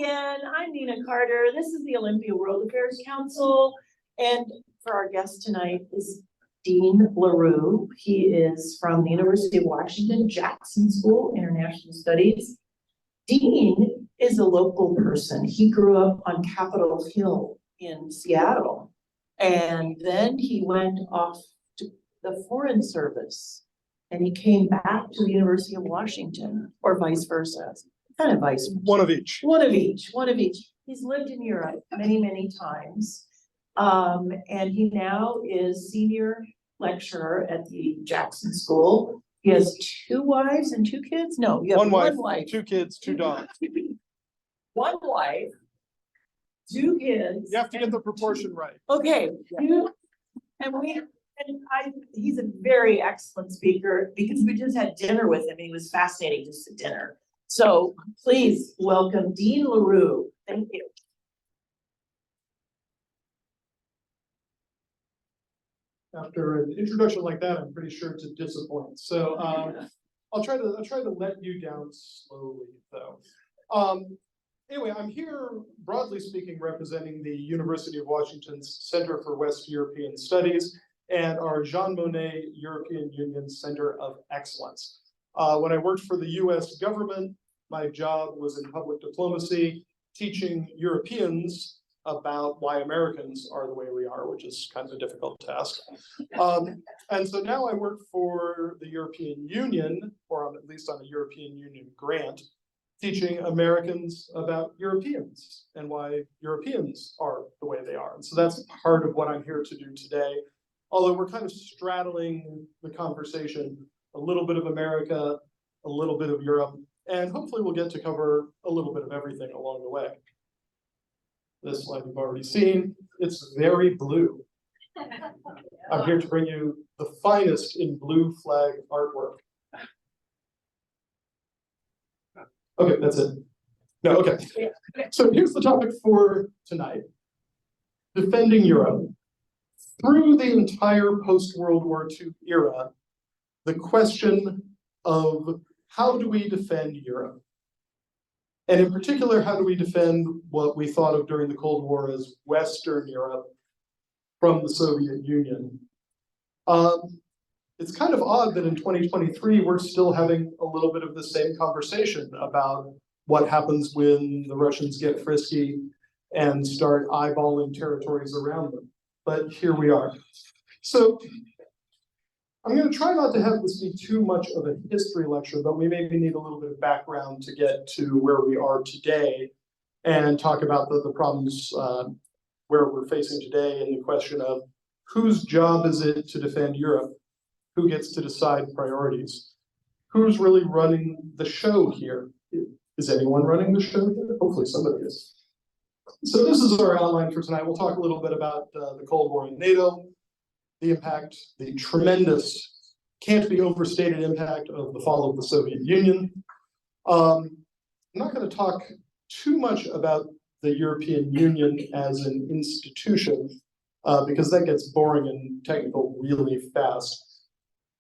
again. I'm Nina Carter. This is the Olympia World Affairs Council. And for our guest tonight is Dean LaRue. He is from the University of Washington, Jackson School, International Studies. Dean is a local person. He grew up on Capitol Hill in Seattle. And then he went off to the Foreign Service. And he came back to the University of Washington, or vice versa. Kind of vice versa. One of each. One of each. He's lived in Europe many times. And he now is senior lecturer at the Jackson School. He has 2 wives and 2 kids? No, you have one wife. 2 kids, 2 dogs. One wife, 2 kids. You have to get the proportion right. Okay. Yeah. He's a very excellent speaker because we just had dinner with him. He was fascinating just at dinner. So please welcome Dean LaRue. Thank you. After an introduction like that, I'm pretty sure to disappoint. So I'll try to let you down slowly, though. Anyway, I'm here, broadly speaking, representing the University of Washington's Center for West European Studies and our Jean Monnet European Union Center of Excellence. When I worked for the US government, my job was in public diplomacy, teaching Europeans about why Americans are the way we are, which is kind of a difficult task. And so now I work for the European Union, or at least on a European Union grant, teaching Americans about Europeans and why Europeans are the way they are. And so that's part of what I'm here to do today. Although we're kind of straddling the conversation, a little bit of America, a little bit of Europe, and hopefully we'll get to cover a little bit of everything along the way. This slide you've already seen, it's very blue. I'm here to bring you the finest in blue flag artwork. Okay, that's it. No, okay. So here's the topic for tonight. Defending Europe. Through the entire post-World War II era, the question of how do we defend Europe? And in particular, how do we defend what we thought of during the Cold War as Western Europe from the Soviet Union? It's kind of odd that in 2023, we're still having a little bit of the same conversation about what happens when the Russians get frisky and start eyeballing territories around them. But here we are. So I'm going to try not to have this be too much of a history lecture, but we maybe need a little bit of background to get to where we are today and talk about the problems where we're facing today and the question of whose job is it to defend Europe? Who gets to decide priorities? Who's really running the show here? Is anyone running the show here? Hopefully somebody is. So this is our outline for tonight. We'll talk a little bit about the Cold War and NATO, the impact, the tremendous, can't be overstated impact of the fall of the Soviet Union. I'm not going to talk too much about the European Union as an institution, because that gets boring and technical really fast.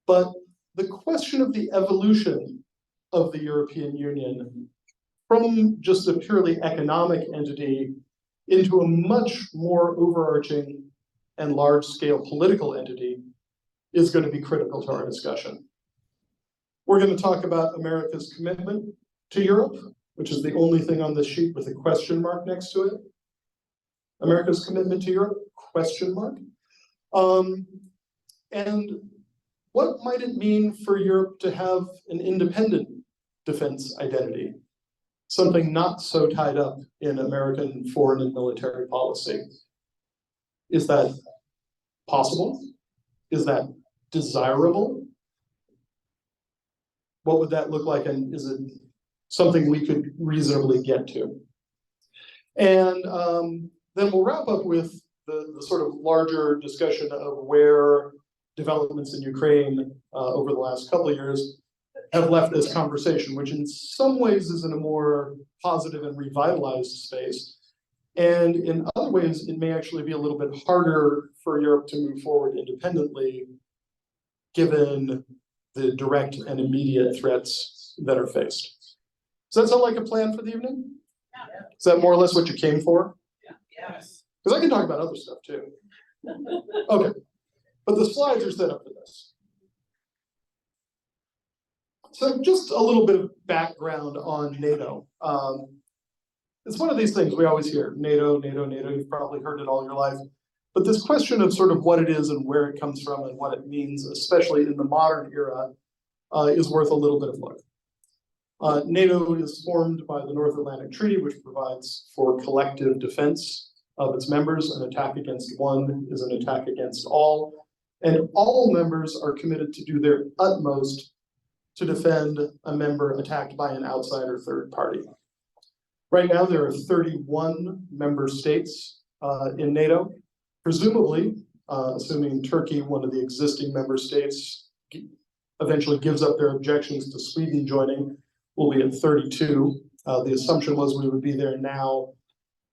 But the question of the evolution of the European Union from just a purely economic entity into a much more overarching and large-scale political entity is going to be critical to our discussion. We're going to talk about America's commitment to Europe, which is the only thing on this sheet with a question mark next to it. America's commitment to Europe, question mark. And what might it mean for Europe to have an independent defense identity? Something not so tied up in American foreign and military policy. Is that possible? Is that desirable? What would that look like, and is it something we could reasonably get to? And then we'll wrap up with the sort of larger discussion of where developments in Ukraine over the last couple of years have left this conversation, which in some ways is in a more positive and revitalized space. And in other ways, it may actually be a little bit harder for Europe to move forward independently, given the direct and immediate threats that are faced. Does that sound like a plan for the evening? Is that more or less what you came for? Yes. Because I can talk about other stuff too. Okay, but the slides are set up for this. So just a little bit of background on NATO. It's one of these things we always hear, NATO, NATO, NATO, you've probably heard it all your life. But this question of sort of what it is and where it comes from and what it means, especially in the modern era, is worth a little bit of look. NATO is formed by the North Atlantic Treaty, which provides for collective defense of its members. An attack against one is an attack against all. And all members are committed to do their utmost to defend a member attacked by an outsider third party. Right now, there are 31 member states in NATO. Presumably, assuming Turkey, one of the existing member states, eventually gives up their objections to Sweden joining, we'll be at 32. The assumption was we would be there now,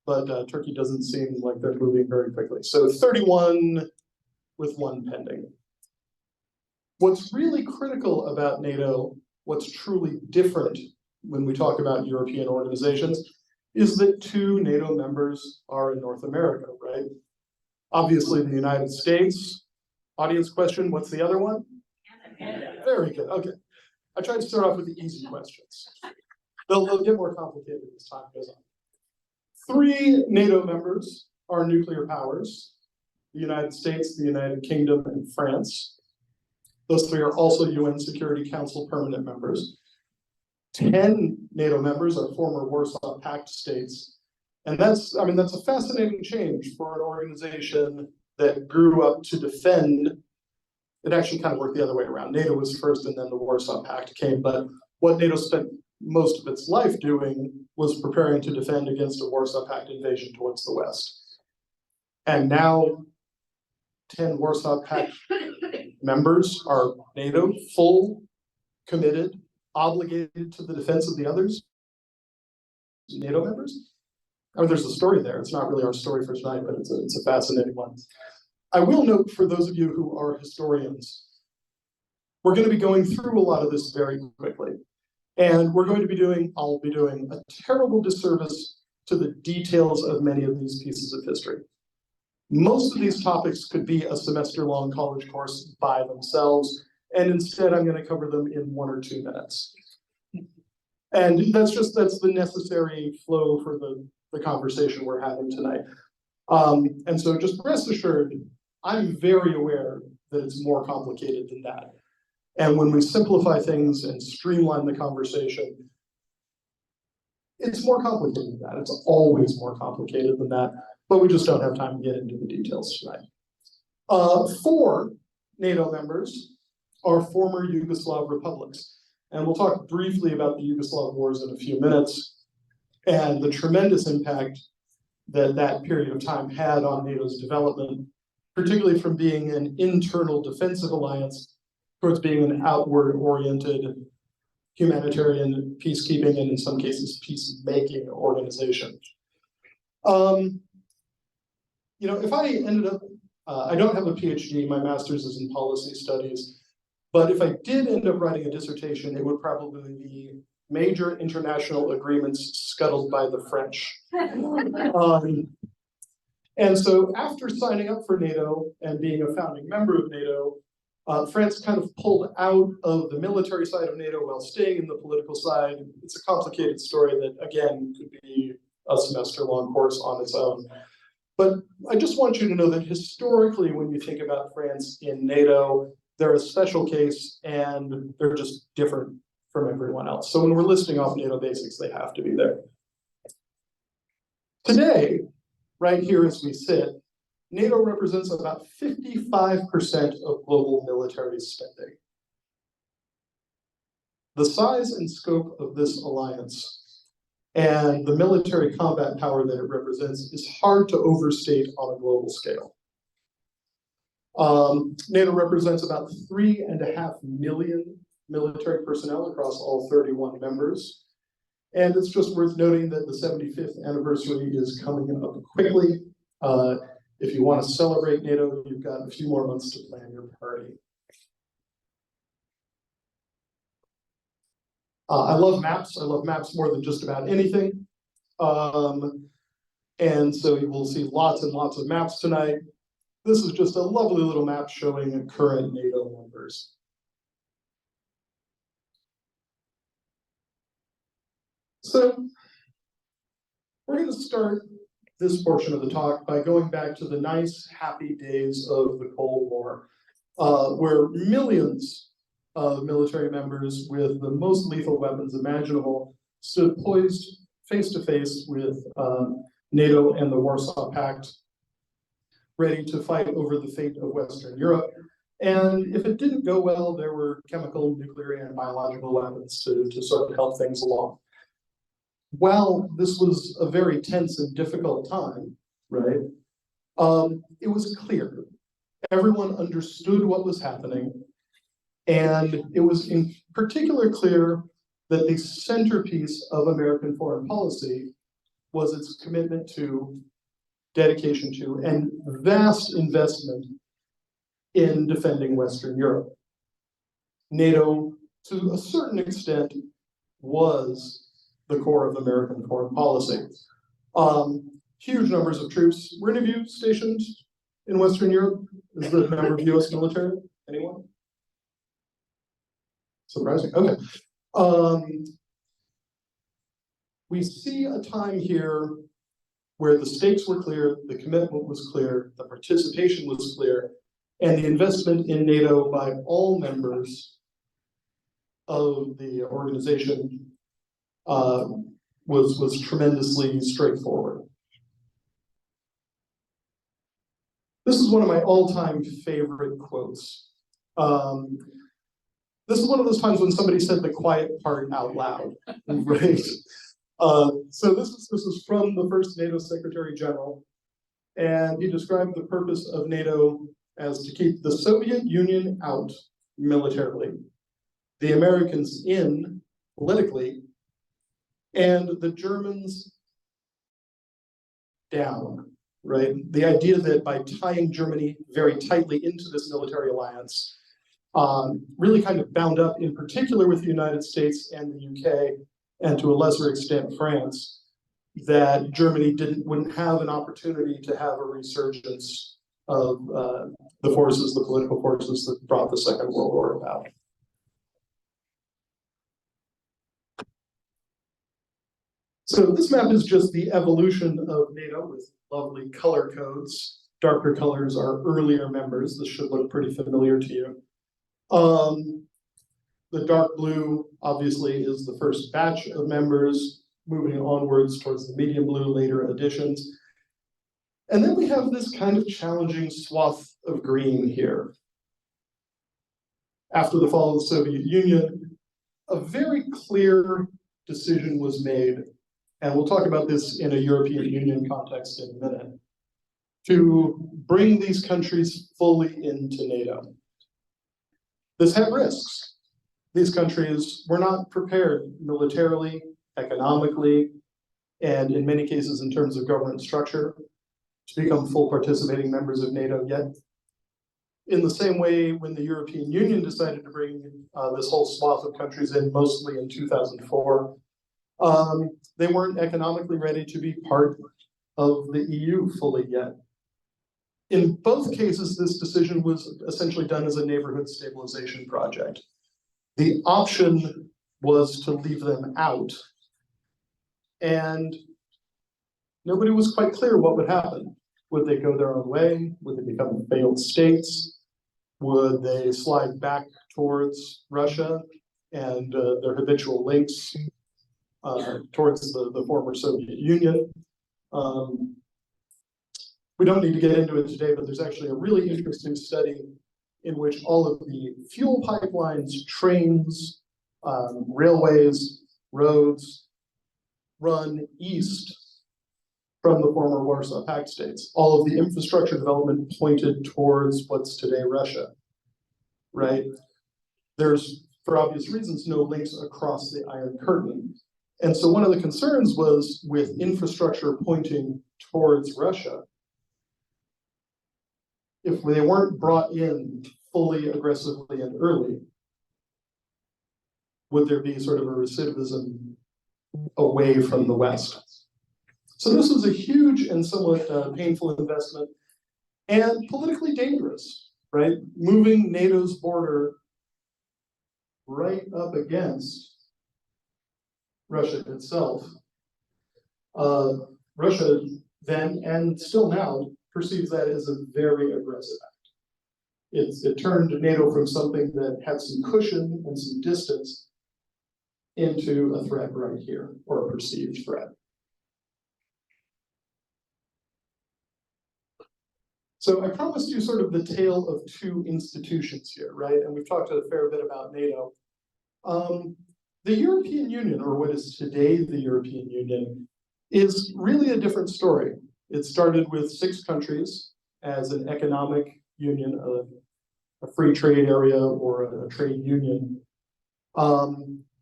but Turkey doesn't seem like they're moving very quickly. So 31 with one pending. What's really critical about NATO, what's truly different when we talk about European organizations, is that 2 NATO members are in North America, right? Obviously the United States. Audience question, what's the other one? Canada. Very good, okay. I tried to start off with the easy questions. They'll get more complicated as time goes on. 3 NATO members are nuclear powers: the United States, the United Kingdom, and France. Those 3 are also UN Security Council permanent members. 10 NATO members are former Warsaw Pact states. And that's a fascinating change for an organization that grew up to defend. It actually kind of worked the other way around. NATO was first and then the Warsaw Pact came, but what NATO spent most of its life doing was preparing to defend against a Warsaw Pact invasion towards the West. And now 10 Warsaw Pact members are NATO, full, committed, obligated to the defense of the others, NATO members. I mean, there's a story there. It's not really our story for tonight, but it's a fascinating one. I will note for those of you who are historians, we're going to be going through a lot of this very quickly. And I'll be doing a terrible disservice to the details of many of these pieces of history. Most of these topics could be a semester-long college course by themselves, and instead I'm going to cover them in 1 or 2 minutes. And that's the necessary flow for the conversation we're having tonight. And so just rest assured, I'm very aware that it's more complicated than that. And when we simplify things and streamline the conversation, it's more complicated than that. It's always more complicated than that, but we just don't have time to get into the details tonight. 4 NATO members are former Yugoslav republics. And we'll talk briefly about the Yugoslav wars in a few minutes and the tremendous impact that that period of time had on NATO's development, particularly from being an internal defensive alliance towards being an outward-oriented humanitarian peacekeeping and in some cases peacemaking organization. If I ended up, I don't have a PhD, my master's is in policy studies, but if I did end up writing a dissertation, it would probably be major international agreements scuttled by the French. And so after signing up for NATO and being a founding member of NATO, France kind of pulled out of the military side of NATO while staying in the political side. It's a complicated story that, again, could be a semester-long course on its own. But I just want you to know that historically, when you think about France in NATO, they're a special case and they're just different from everyone else. So when we're listing off NATO basics, they have to be there. Today, right here as we sit, NATO represents about 55% of global military spending. The size and scope of this alliance and the military combat power that it represents is hard to overstate on a global scale. NATO represents about 3.5 million military personnel across all 31 members. And it's just worth noting that the 75th anniversary is coming up quickly. If you want to celebrate NATO, you've got a few more months to plan your party. I love maps. I love maps more than just about anything. And so you will see lots and lots of maps tonight. This is just a lovely little map showing current NATO members. So we're going to start this portion of the talk by going back to the nice, happy days of the Cold War, where millions of military members with the most lethal weapons imaginable stood poised face to face with NATO and the Warsaw Pact, ready to fight over the fate of Western Europe. And if it didn't go well, there were chemical, nuclear, and biological weapons to sort of help things along. While this was a very tense and difficult time, right, it was clear. Everyone understood what was happening, and it was in particular clear that the centerpiece of American foreign policy was its commitment to, dedication to, and vast investment in defending Western Europe. NATO, to a certain extent, was the core of American foreign policy. Huge numbers of troops. Were any of you stationed in Western Europe? Is the member of US military? Anyone? Surprising, okay. We see a time here where the stakes were clear, the commitment was clear, the participation was clear, and the investment in NATO by all members of the organization was tremendously straightforward. This is one of my all-time favorite quotes. This is one of those times when somebody said the quiet part out loud, right? So this is from the first NATO Secretary General, and he described the purpose of NATO as to keep the Soviet Union out militarily, the Americans in politically, and the Germans down, right? The idea that by tying Germany very tightly into this military alliance, really kind of bound up in particular with the United States and the UK, and to a lesser extent France, that Germany wouldn't have an opportunity to have a resurgence of the forces, the political forces that brought the Second World War about. So this map is just the evolution of NATO with lovely color codes. Darker colors are earlier members. This should look pretty familiar to you. The dark blue, obviously, is the first batch of members, moving onwards towards the medium blue, later additions. And then we have this kind of challenging swath of green here. After the fall of the Soviet Union, a very clear decision was made, and we'll talk about this in a European Union context in a minute, to bring these countries fully into NATO. This had risks. These countries were not prepared militarily, economically, and in many cases in terms of government structure to become full participating members of NATO yet. In the same way, when the European Union decided to bring this whole swath of countries in, mostly in 2004, they weren't economically ready to be part of the EU fully yet. In both cases, this decision was essentially done as a neighborhood stabilization project. The option was to leave them out, and nobody was quite clear what would happen. Would they go their own way? Would they become failed states? Would they slide back towards Russia and their habitual links towards the former Soviet Union? We don't need to get into it today, but there's actually a really interesting study in which all of the fuel pipelines, trains, railways, roads run east from the former Warsaw Pact states. All of the infrastructure development pointed towards what's today Russia, right? There's, for obvious reasons, no links across the Iron Curtain. And so one of the concerns was with infrastructure pointing towards Russia, if they weren't brought in fully, aggressively, and early, would there be sort of a recidivism away from the West? So this was a huge and somewhat painful investment and politically dangerous, right? Moving NATO's border right up against Russia itself. Russia then, and still now, perceives that as a very aggressive act. It turned NATO from something that had some cushion and some distance into a threat right here, or a perceived threat. So I promised you sort of the tale of two institutions here, right? And we've talked a fair bit about NATO. The European Union, or what is today the European Union, is really a different story. It started with 6 countries as an economic union, a free trade area or a trade union,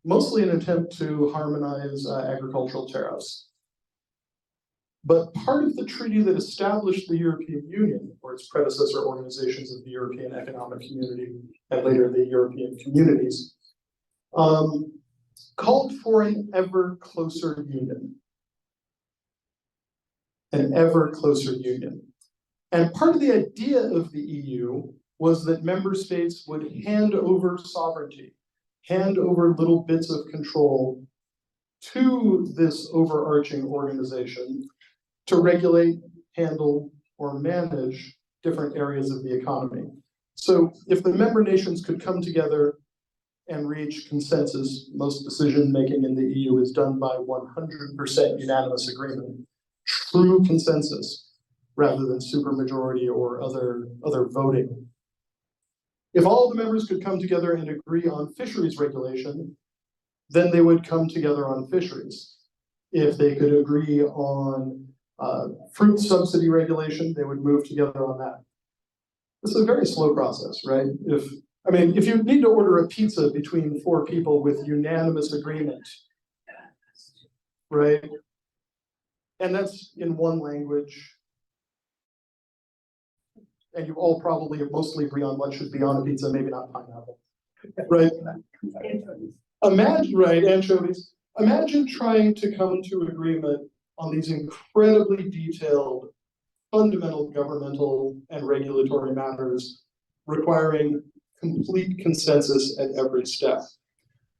mostly an attempt to harmonize agricultural tariffs. But part of the treaty that established the European Union, or its predecessor organizations of the European Economic Community, and later the European Communities, called for an ever closer union. An ever closer union. And part of the idea of the EU was that member states would hand over sovereignty, hand over little bits of control to this overarching organization to regulate, handle, or manage different areas of the economy. So if the member nations could come together and reach consensus, most decision-making in the EU is done by 100% unanimous agreement, true consensus, rather than supermajority or other voting. If all the members could come together and agree on fisheries regulation, then they would come together on fisheries. If they could agree on fruit subsidy regulation, they would move together on that. This is a very slow process, right? If you need to order a pizza between 4 people with unanimous agreement, right? And that's in one language. And you all probably mostly agree on what should be on a pizza, maybe not pineapple, right? Anchovies. Imagine trying to come to agreement on these incredibly detailed, fundamental governmental and regulatory matters requiring complete consensus at every step.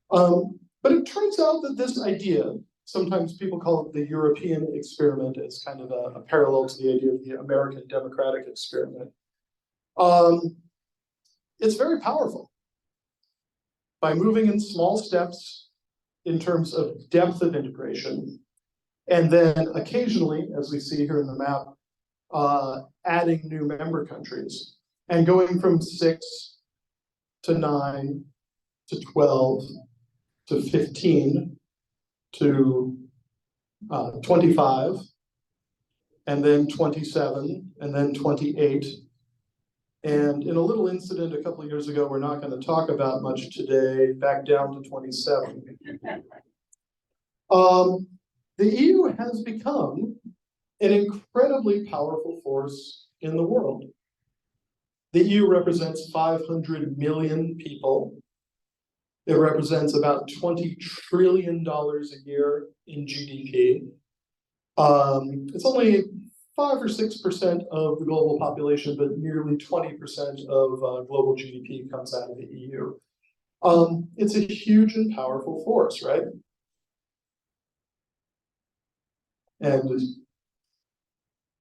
But it turns out that this idea, sometimes people call it the European experiment, it's kind of a parallel to the idea of the American democratic experiment. It's very powerful. By moving in small steps in terms of depth of integration, and then occasionally, as we see here in the map, adding new member countries, and going from 6 to 9 to 12 to 15 to 25, and then 27, and then 28. And in a little incident a couple of years ago, we're not going to talk about much today, back down to 27. The EU has become an incredibly powerful force in the world. The EU represents 500 million people. It represents about $20 trillion a year in GDP. It's only 5 or 6% of the global population, but nearly 20% of global GDP comes out of the EU. It's a huge and powerful force, right? And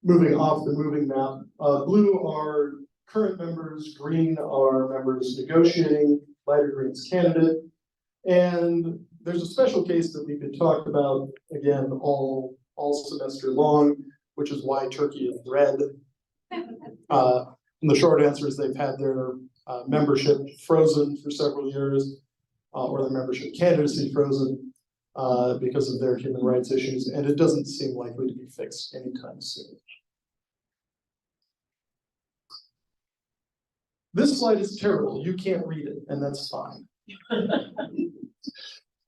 moving off the moving map, blue are current members, green are members negotiating, lighter green is candidate. And there's a special case that we could talk about, again, all semester long, which is why Turkey is red. And the short answer is they've had their membership frozen for several years, or their membership candidacy frozen because of their human rights issues, and it doesn't seem likely to be fixed anytime soon. This slide is terrible. You can't read it, and that's fine.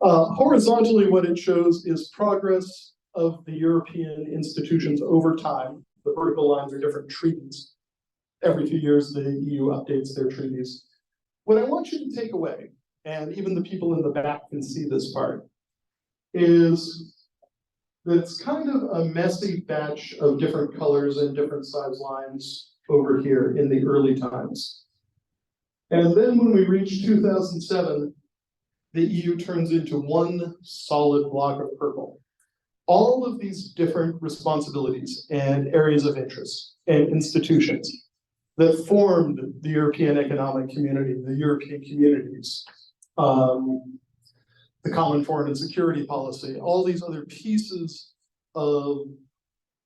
Horizontally, what it shows is progress of the European institutions over time. The vertical lines are different treaties. Every few years, the EU updates their treaties. What I want you to take away, and even the people in the back can see this part, is that's kind of a messy batch of different colors and different size lines over here in the early times. And then when we reach 2007, the EU turns into one solid block of purple. All of these different responsibilities and areas of interest and institutions that formed the European Economic Community, the European communities, the common foreign and security policy, all these other pieces of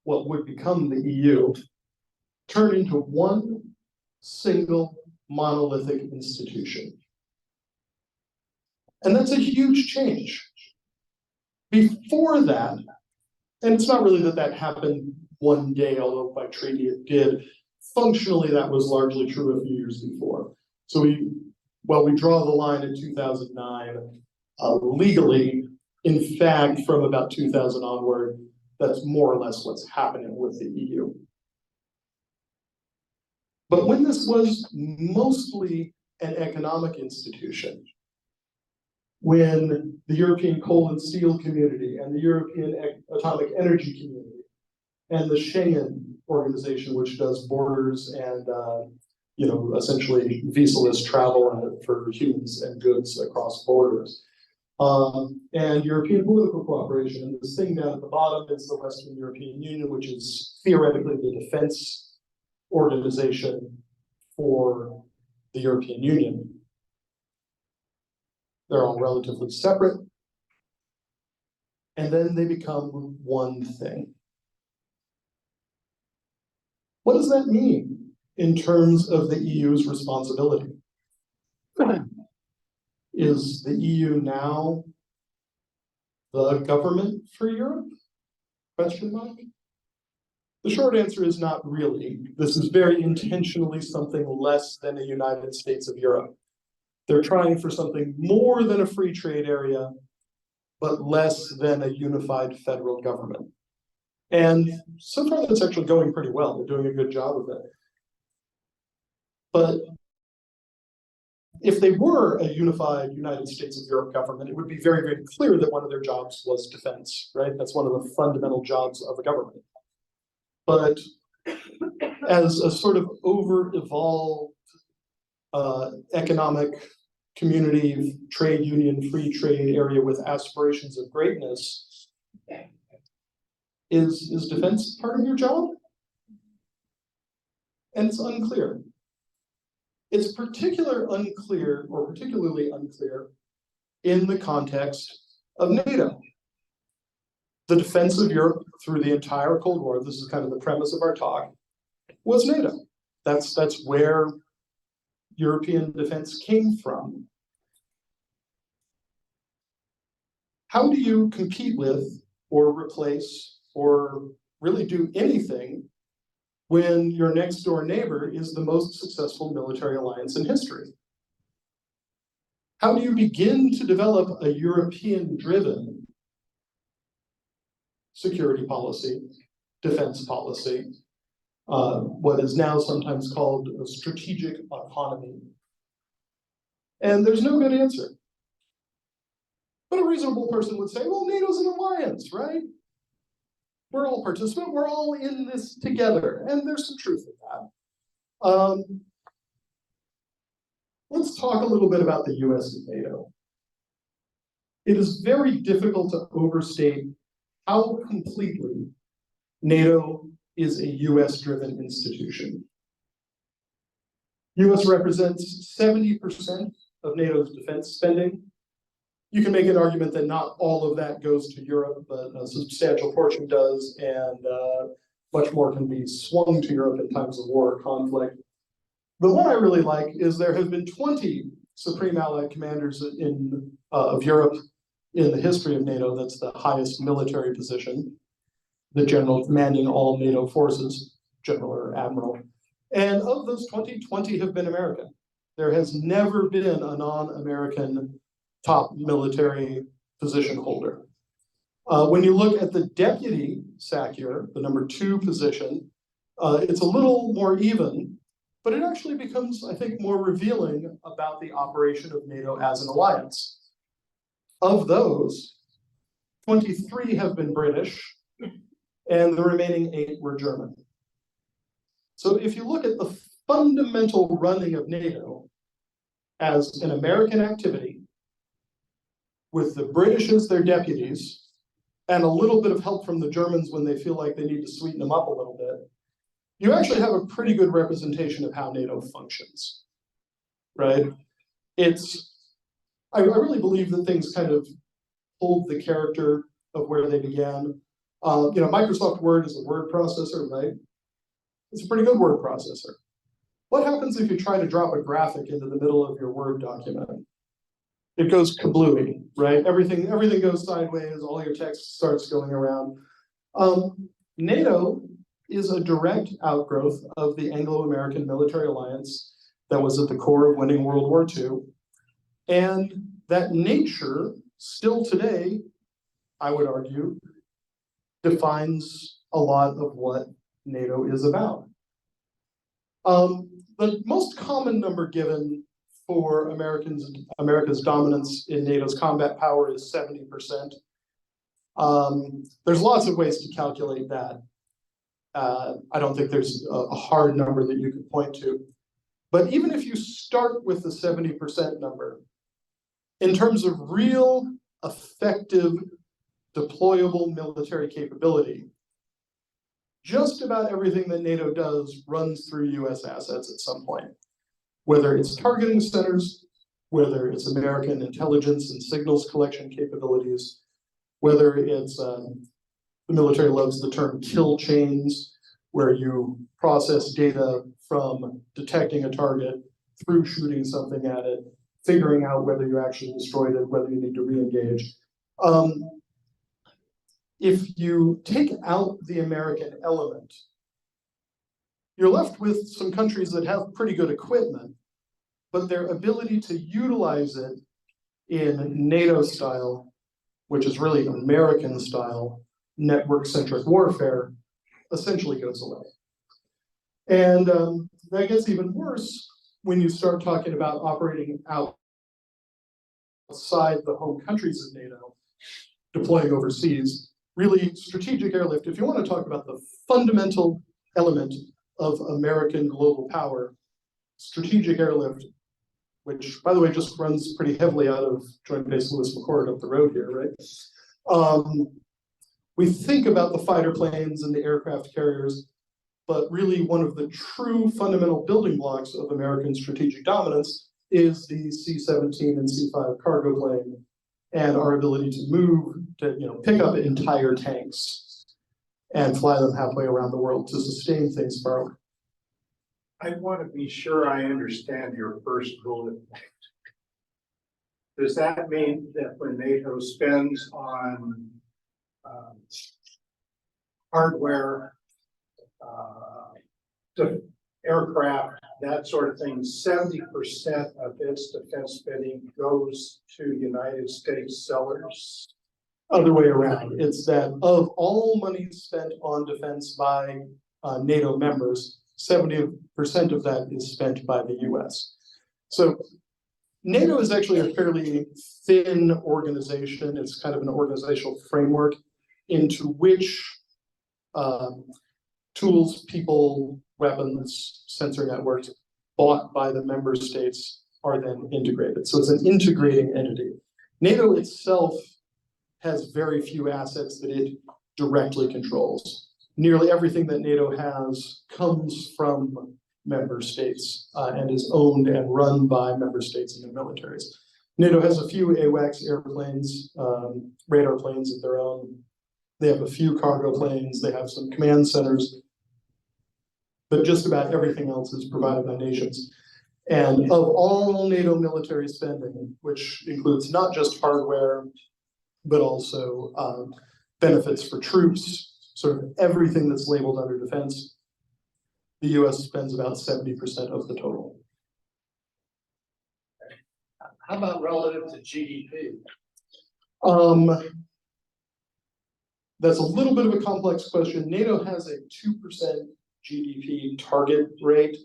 what would become the EU turn into one single monolithic institution. And that's a huge change. Before that, and it's not really that happened one day, although by treaty it did, functionally that was largely true a few years before. So we draw the line in 2009, legally, in fact, from about 2000 onward, that's more or less what's happening with the EU. But when this was mostly an economic institution, when the European Coal and Steel Community and the European Atomic Energy Community and the Schengen organization, which does borders and essentially visa-less travel for humans and goods across borders, and European political cooperation. And this thing down at the bottom is the Western European Union, which is theoretically the defense organization for the European Union. They're all relatively separate. And then they become one thing. What does that mean in terms of the EU's responsibility? Is the EU now the government for Europe? Question mark. The short answer is not really. This is very intentionally something less than a United States of Europe. They're trying for something more than a free trade area, but less than a unified federal government. And so far that's actually going pretty well. They're doing a good job of it. But if they were a unified United States of Europe government, it would be very, very clear that one of their jobs was defense, right? That's one of the fundamental jobs of a government. But as a sort of over-evolved economic community, trade union, free trade area with aspirations of greatness, is defense part of your job? And it's unclear. It's particularly unclear in the context of NATO. The defense of Europe through the entire Cold War, this is kind of the premise of our talk, was NATO. That's where European defense came from. How do you compete with or replace or really do anything when your next door neighbor is the most successful military alliance in history? How do you begin to develop a European-driven security policy, defense policy, what is now sometimes called a strategic autonomy? And there's no good answer. But a reasonable person would say, well, NATO's an alliance, right? We're all participants, we're all in this together. And there's some truth in that. Let's talk a little bit about the US and NATO. It is very difficult to overstate how completely NATO is a US-driven institution. US represents 70% of NATO's defense spending. You can make an argument that not all of that goes to Europe, but a substantial portion does, and much more can be swung to Europe in times of war or conflict. The one I really like is there have been 20 Supreme Allied Commanders of Europe in the history of NATO. That's the highest military position, the general commanding all NATO forces, general or admiral. And of those 20 have been American. There has never been a non-American top military position holder. When you look at the deputy SACEUR, the number 2 position, it's a little more even, but it actually becomes, I think, more revealing about the operation of NATO as an alliance. Of those, 23 have been British, and the remaining 8 were German. So if you look at the fundamental running of NATO as an American activity, with the British as their deputies, and a little bit of help from the Germans when they feel like they need to sweeten them up a little bit, you actually have a pretty good representation of how NATO functions, right? I really believe that things kind of hold the character of where they began. Microsoft Word is a word processor, right? It's a pretty good word processor. What happens if you try to drop a graphic into the middle of your Word document? It goes kablooey, right? Everything goes sideways, all your text starts going around. NATO is a direct outgrowth of the Anglo-American military alliance that was at the core of winning World War II. And that nature, still today, I would argue, defines a lot of what NATO is about. The most common number given for America's dominance in NATO's combat power is 70%. There's lots of ways to calculate that. I don't think there's a hard number that you could point to. But even if you start with the 70% number, in terms of real, effective, deployable military capability, just about everything that NATO does runs through US assets at some point. Whether it's targeting centers, whether it's American intelligence and signals collection capabilities, whether it's, the military loves the term kill chains, where you process data from detecting a target through shooting something at it, figuring out whether you actually destroyed it, whether you need to re-engage. If you take out the American element, you're left with some countries that have pretty good equipment, but their ability to utilize it in NATO style, which is really American style, network-centric warfare, essentially goes away. And that gets even worse when you start talking about operating outside the home countries of NATO, deploying overseas. Really, strategic airlift, if you want to talk about the fundamental element of American global power, strategic airlift, which, by the way, just runs pretty heavily out of Joint Base Lewis McChord up the road here, right? We think about the fighter planes and the aircraft carriers, but really one of the true fundamental building blocks of American strategic dominance is the C-17 and C-5 cargo plane, and our ability to move, to pick up entire tanks and fly them halfway around the world to sustain things far. I want to be sure I understand your first bullet. Does that mean that when NATO spends on hardware, aircraft, that sort of thing, 70% of its defense spending goes to United States sellers? Other way around, it's that of all money spent on defense by NATO members, 70% of that is spent by the US. So NATO is actually a fairly thin organization. It's kind of an organizational framework into which tools, people, weapons, sensor networks bought by the member states are then integrated. So it's an integrating entity. NATO itself has very few assets that it directly controls. Nearly everything that NATO has comes from member states and is owned and run by member states and their militaries. NATO has a few AWACS airplanes, radar planes of their own. They have a few cargo planes. They have some command centers. But just about everything else is provided by nations. And of all NATO military spending, which includes not just hardware, but also benefits for troops, sort of everything that's labeled under defense, the US spends about 70% of the total. How about relative to GDP? That's a little bit of a complex question. NATO has a 2% GDP target rate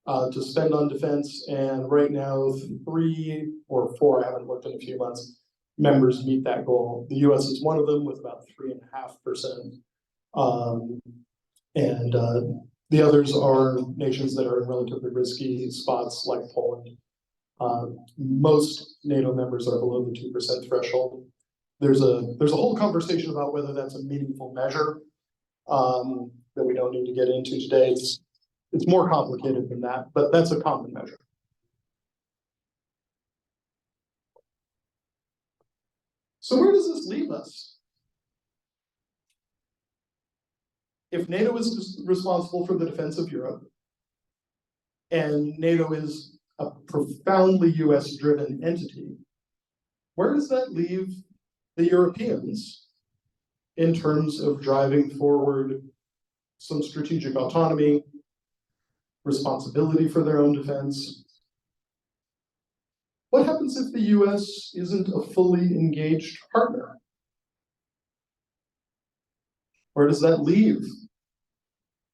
to spend on defense, and right now 3 or 4, I haven't looked in a few months, members meet that goal. The US is one of them with about 3.5%. The others are nations that are in relatively risky spots like Poland. Most NATO members are below the 2% threshold. There's a whole conversation about whether that's a meaningful measure that we don't need to get into today. It's more complicated than that, but that's a common measure. So where does this leave us? If NATO is responsible for the defense of Europe, and NATO is a profoundly US-driven entity, where does that leave the Europeans in terms of driving forward some strategic autonomy, responsibility for their own defense? What happens if the US isn't a fully engaged partner? Where does that leave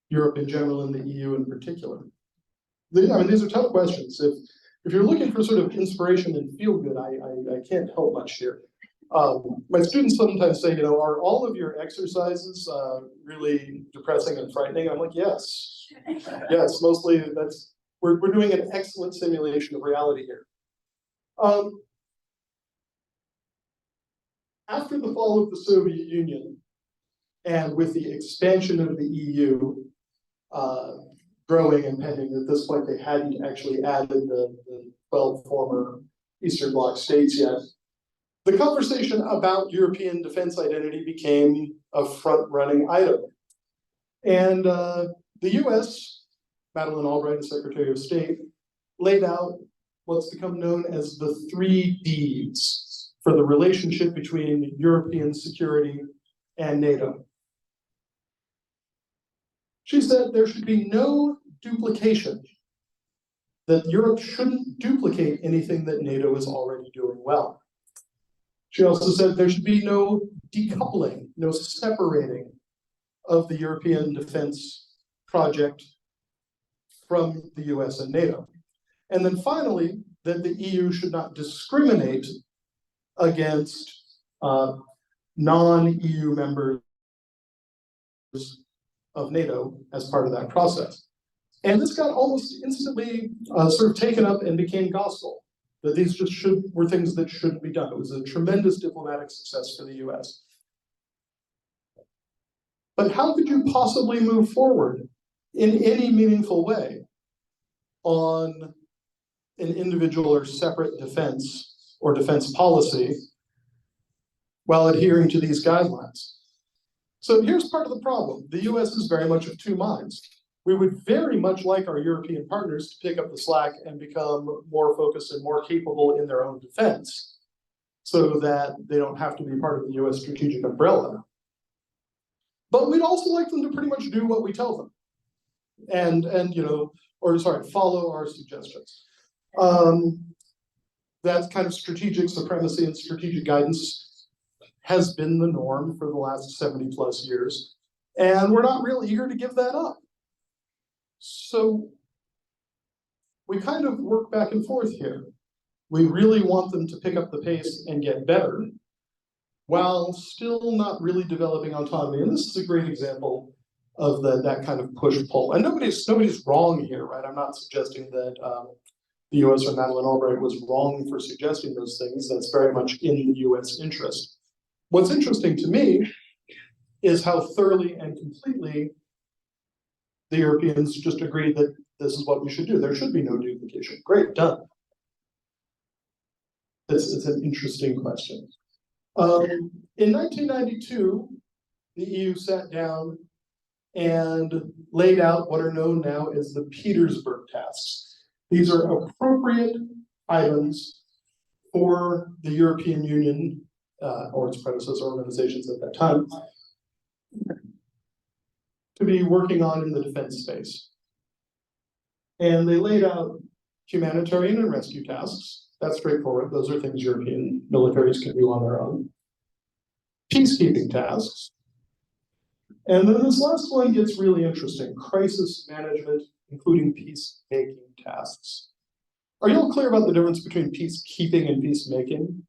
Europe in general and the EU in particular? I mean, these are tough questions. If you're looking for sort of inspiration and feel good, I can't help much here. My students sometimes say, are all of your exercises really depressing and frightening? I'm like, yes. Yes, mostly we're doing an excellent simulation of reality here. After the fall of the Soviet Union, and with the expansion of the EU growing and pending, at this point they hadn't actually added the 12 former Eastern Bloc states yet, the conversation about European defense identity became a front-running item. And the US, Madeleine Albright, as Secretary of State, laid out what's become known as the 3 Ds for the relationship between European security and NATO. She said there should be no duplication, that Europe shouldn't duplicate anything that NATO is already doing well. She also said there should be no decoupling, no separating of the European defense project from the US and NATO. And then finally, that the EU should not discriminate against non-EU members of NATO as part of that process. And this got almost instantly sort of taken up and became gospel, that these just were things that shouldn't be done. It was a tremendous diplomatic success for the US. But how could you possibly move forward in any meaningful way on an individual or separate defense or defense policy while adhering to these guidelines? So here's part of the problem. The US is very much of two minds. We would very much like our European partners to pick up the slack and become more focused and more capable in their own defense so that they don't have to be part of the US strategic umbrella. But we'd also like them to pretty much do what we tell them and follow our suggestions. That kind of strategic supremacy and strategic guidance has been the norm for the last 70 plus years. And we're not real eager to give that up. So we kind of work back and forth here. We really want them to pick up the pace and get better while still not really developing autonomy. And this is a great example of that kind of push-pull. And nobody's wrong here, right? I'm not suggesting that the US or Madeleine Albright was wrong for suggesting those things. That's very much in the US interest. What's interesting to me is how thoroughly and completely the Europeans just agreed that this is what we should do. There should be no duplication. Great, done. It's an interesting question. In 1992, the EU sat down and laid out what are known now as the Petersburg tasks. These are appropriate items for the European Union or its predecessor organizations at that time to be working on in the defense space. And they laid out humanitarian and rescue tasks. That's straightforward. Those are things European militaries can do on their own. Peacekeeping tasks. And then this last one gets really interesting. Crisis management, including peacemaking tasks. Are you all clear about the difference between peacekeeping and peacemaking?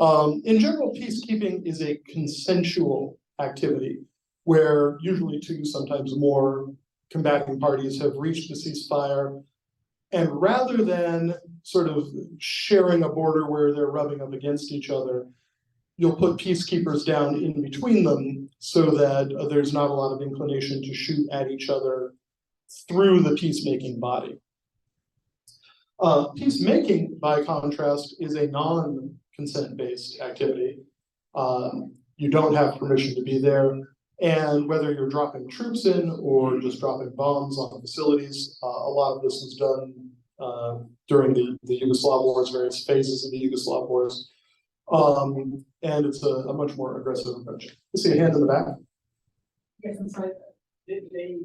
In general, peacekeeping is a consensual activity where usually two, sometimes more combating parties have reached a ceasefire. And rather than sort of sharing a border where they're rubbing up against each other, you'll put peacekeepers down in between them so that there's not a lot of inclination to shoot at each other through the peacemaking body. Peacemaking, by contrast, is a non-consent-based activity. You don't have permission to be there, and whether you're dropping troops in or just dropping bombs on facilities, a lot of this was done during the Yugoslav wars, various phases of the Yugoslav wars. And it's a much more aggressive approach. You see a hand in the back? Yes, I'm sorry. They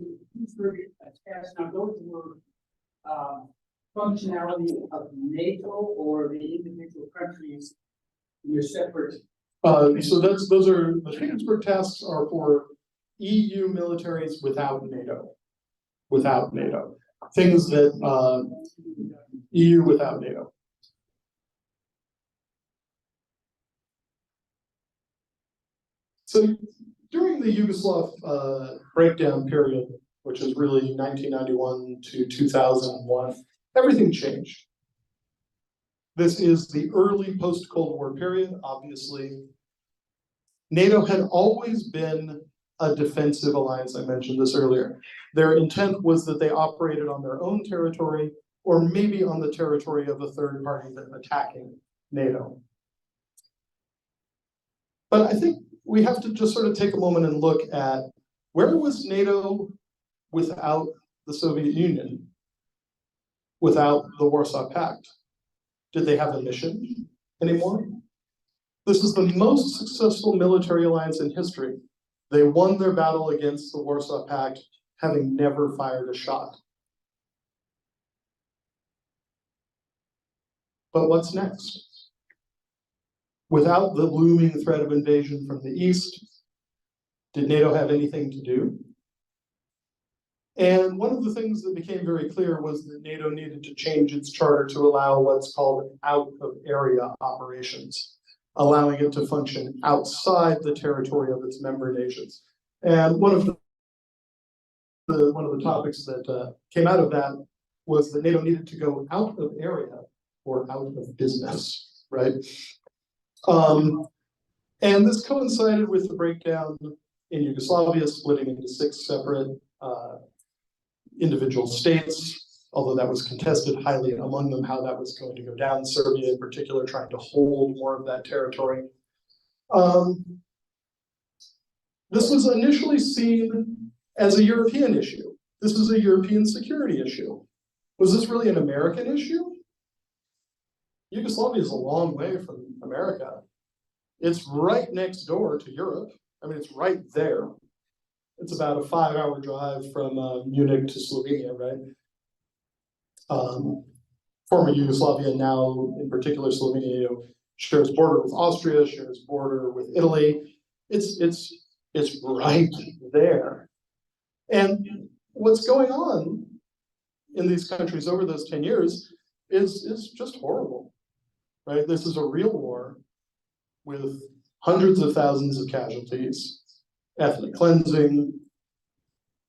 task now those were functionality of NATO or the individual countries in your separate. So those are the Petersburg tasks are for EU militaries without NATO. Without NATO. Things that EU without NATO. So during the Yugoslav breakdown period, which is really 1991 to 2001, everything changed. This is the early post-Cold War period, obviously. NATO had always been a defensive alliance, I mentioned this earlier. Their intent was that they operated on their own territory or maybe on the territory of a third party that attacking NATO. But I think we have to just sort of take a moment and look at where was NATO without the Soviet Union, without the Warsaw Pact? Did they have a mission anymore? This is the most successful military alliance in history. They won their battle against the Warsaw Pact, having never fired a shot. But what's next? Without the looming threat of invasion from the east, did NATO have anything to do? And one of the things that became very clear was that NATO needed to change its charter to allow what's called out-of-area operations, allowing it to function outside the territory of its member nations. And one of the topics that came out of that was that NATO needed to go out of area or out of business, right? And this coincided with the breakdown in Yugoslavia, splitting into 6 separate individual states, although that was contested highly among them how that was going to go down. Serbia in particular trying to hold more of that territory. This was initially seen as a European issue. This is a European security issue. Was this really an American issue? Yugoslavia is a long way from America. It's right next door to Europe. I mean, it's right there. It's about a 5-hour drive from Munich to Slovenia, right? Former Yugoslavia, now in particular Slovenia, shares border with Austria, shares border with Italy. It's right there. And what's going on in these countries over those 10 years is just horrible, right? This is a real war with hundreds of thousands of casualties, ethnic cleansing,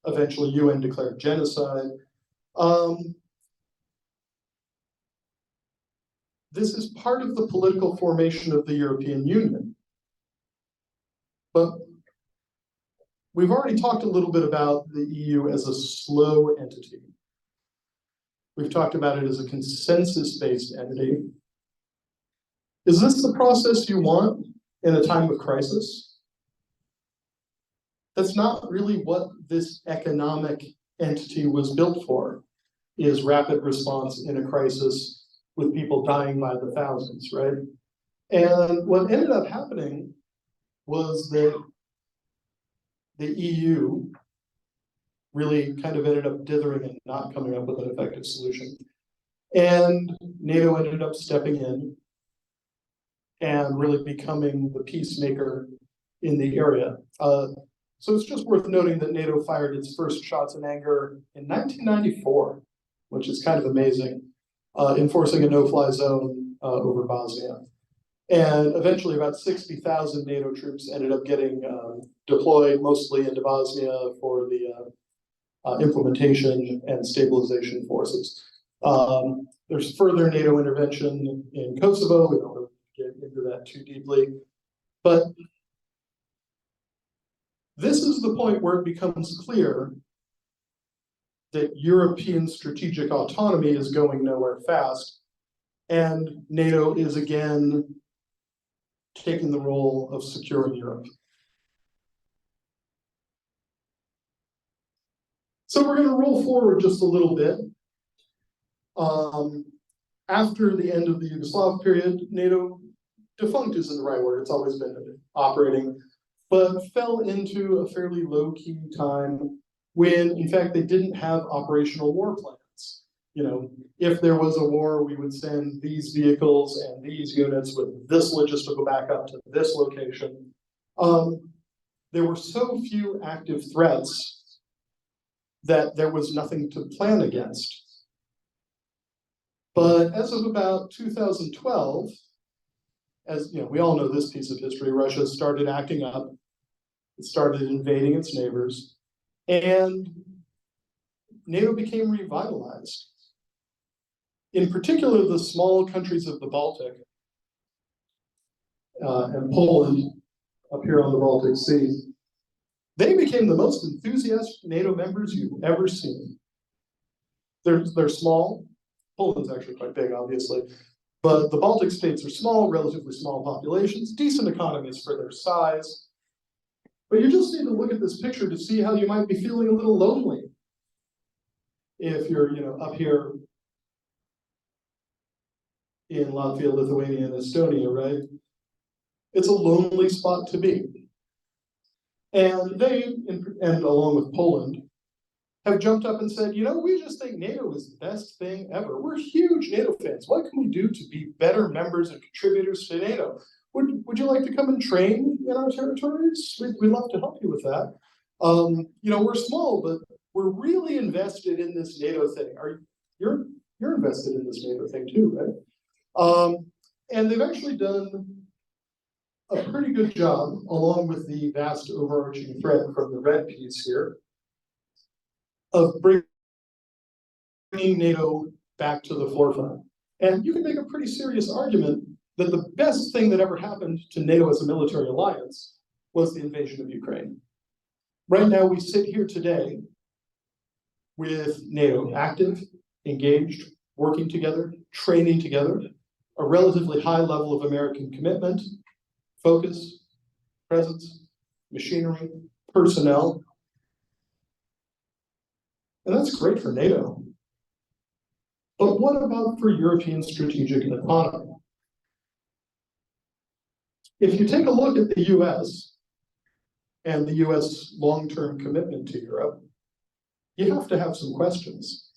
eventually UN declared genocide. This is part of the political formation of the European Union. But we've already talked a little bit about the EU as a slow entity. We've talked about it as a consensus-based entity. Is this the process you want in a time of crisis? That's not really what this economic entity was built for, is rapid response in a crisis with people dying by the thousands, right? And what ended up happening was that the EU really kind of ended up dithering and not coming up with an effective solution. And NATO ended up stepping in and really becoming the peacemaker in the area. So it's just worth noting that NATO fired its first shots in anger in 1994, which is kind of amazing, enforcing a no-fly zone over Bosnia. And eventually about 60,000 NATO troops ended up getting deployed, mostly into Bosnia for the implementation and stabilization forces. There's further NATO intervention in Kosovo. We don't really get into that too deeply, but this is the point where it becomes clear that European strategic autonomy is going nowhere fast, and NATO is again taking the role of securing Europe. So we're going to roll forward just a little bit. After the end of the Yugoslav period, NATO, defunct isn't the right word, it's always been operating, but fell into a fairly low-key time when, in fact, they didn't have operational war plans. You know, if there was a war, we would send these vehicles and these units with this logistical backup to this location. There were so few active threats that there was nothing to plan against. But as of about 2012, as you know, we all know this piece of history, Russia started acting up, it started invading its neighbors, and NATO became revitalized. In particular, the small countries of the Baltic and Poland up here on the Baltic Sea, they became the most enthusiastic NATO members you've ever seen. They're small. Poland's actually quite big, obviously, but the Baltic states are small, relatively small populations, decent economies for their size. But you just need to look at this picture to see how you might be feeling a little lonely if you're, you know, up here in Latvia, Lithuania, and Estonia, right? It's a lonely spot to be. And they, and along with Poland, have jumped up and said, you know, we just think NATO is the best thing ever. We're huge NATO fans. What can we do to be better members and contributors to NATO? Would you like to come and train in our territories? We'd love to help you with that. You know, we're small, but we're really invested in this NATO thing. You're invested in this NATO thing too, right? And they've actually done a pretty good job, along with the vast overarching threat from the red piece here, of bringing NATO back to the forefront. And you can make a pretty serious argument that the best thing that ever happened to NATO as a military alliance was the invasion of Ukraine. Right now, we sit here today with NATO active, engaged, working together, training together, a relatively high level of American commitment, focus, presence, machinery, personnel. And that's great for NATO. But what about for European strategic autonomy? If you take a look at the US and the US long-term commitment to Europe, you have to have some questions.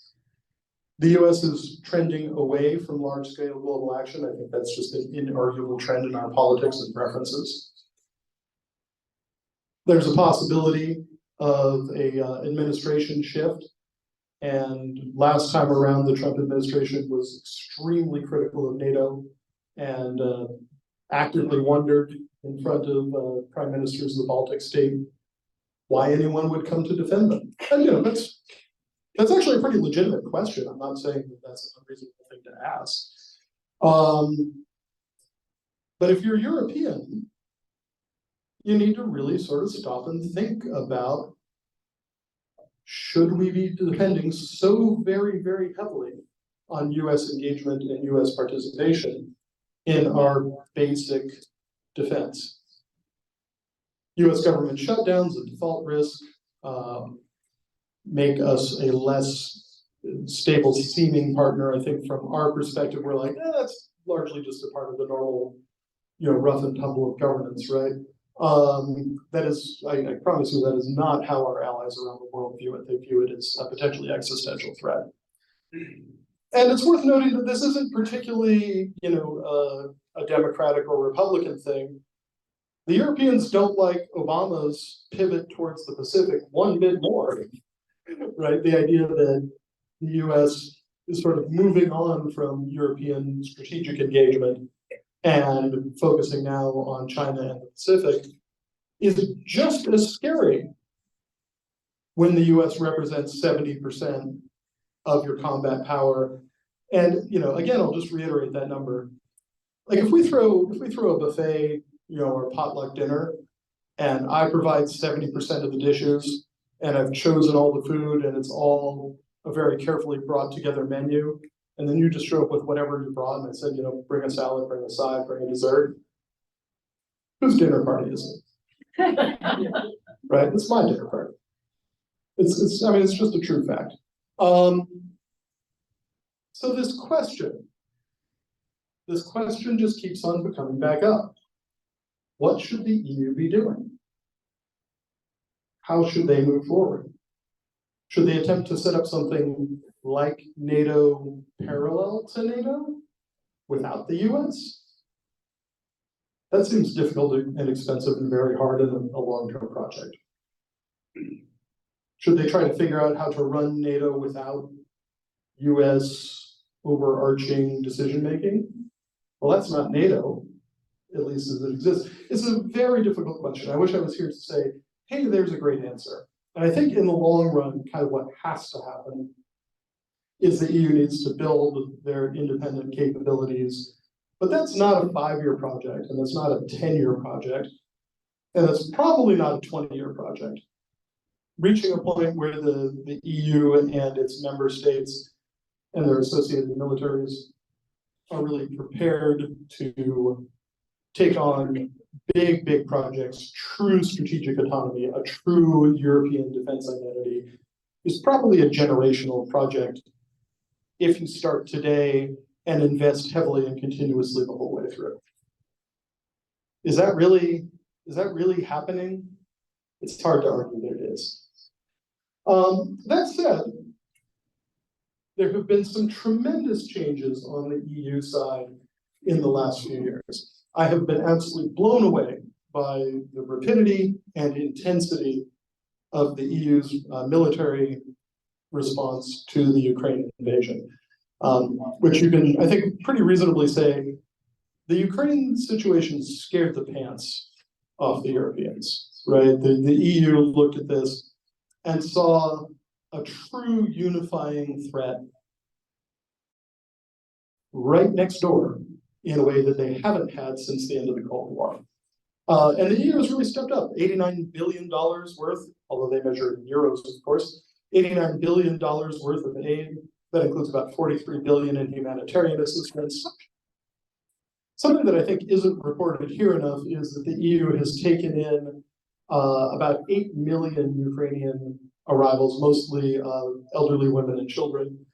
The US is trending away from large-scale global action. I think that's just an inarguable trend in our politics and preferences. There's a possibility of a administration shift. And last time around, the Trump administration was extremely critical of NATO and actively wondered in front of prime ministers of the Baltic state why anyone would come to defend them. And you know, that's actually a pretty legitimate question. I'm not saying that that's an unreasonable thing to ask. But if you're European, you need to really sort of stop and think about, should we be depending so very, very heavily on US engagement and US participation in our basic defense? US government shutdowns, a default risk, make us a less stable seeming partner. I think from our perspective, we're like, that's largely just a part of the normal, you know, rough and tumble of governance, right? That is, I promise you, that is not how our allies around the world view it. They view it as a potentially existential threat. And it's worth noting that this isn't particularly, you know, a Democratic or Republican thing. The Europeans don't like Obama's pivot towards the Pacific one bit more, right? The idea that the US is sort of moving on from European strategic engagement and focusing now on China and the Pacific is just as scary when the US represents 70% of your combat power. And, again, I'll just reiterate that number. Like if we throw a buffet, or a potluck dinner, and I provide 70% of the dishes, and I've chosen all the food, and it's all a very carefully brought together menu, and then you just show up with whatever you brought, and I said, bring a salad, bring a side, bring a dessert. Whose dinner party is it? Right? It's my dinner party. It's just a true fact. So this question just keeps on coming back up. What should the EU be doing? How should they move forward? Should they attempt to set up something like NATO, parallel to NATO, without the US? That seems difficult and expensive and very hard in a long-term project. Should they try to figure out how to run NATO without US overarching decision-making? Well, that's not NATO, at least as it exists. It's a very difficult question. I wish I was here to say, hey, there's a great answer. And I think in the long run, kind of what has to happen is the EU needs to build their independent capabilities. But that's not a 5-year project, and that's not a 10-year project, and it's probably not a 20-year project. Reaching a point where the EU and its member states and their associated militaries are really prepared to take on big projects, true strategic autonomy, a true European defense identity, is probably a generational project if you start today and invest heavily and continuously the whole way through. Is that really happening? It's hard to argue that it is. That said, there have been some tremendous changes on the EU side in the last few years. I have been absolutely blown away by the rapidity and intensity of the EU's military response to the Ukraine invasion, which you can, I think, pretty reasonably say the Ukraine situation scared the pants off the Europeans, right? The EU looked at this and saw a true unifying threat right next door in a way that they haven't had since the end of the Cold War. And the EU has really stepped up, $89 billion worth, although they measure in euros, of course, $89 billion worth of aid. That includes about $43 billion in humanitarian assistance. Something that I think isn't reported here enough is that the EU has taken in about 8 million Ukrainian arrivals, mostly elderly women and children.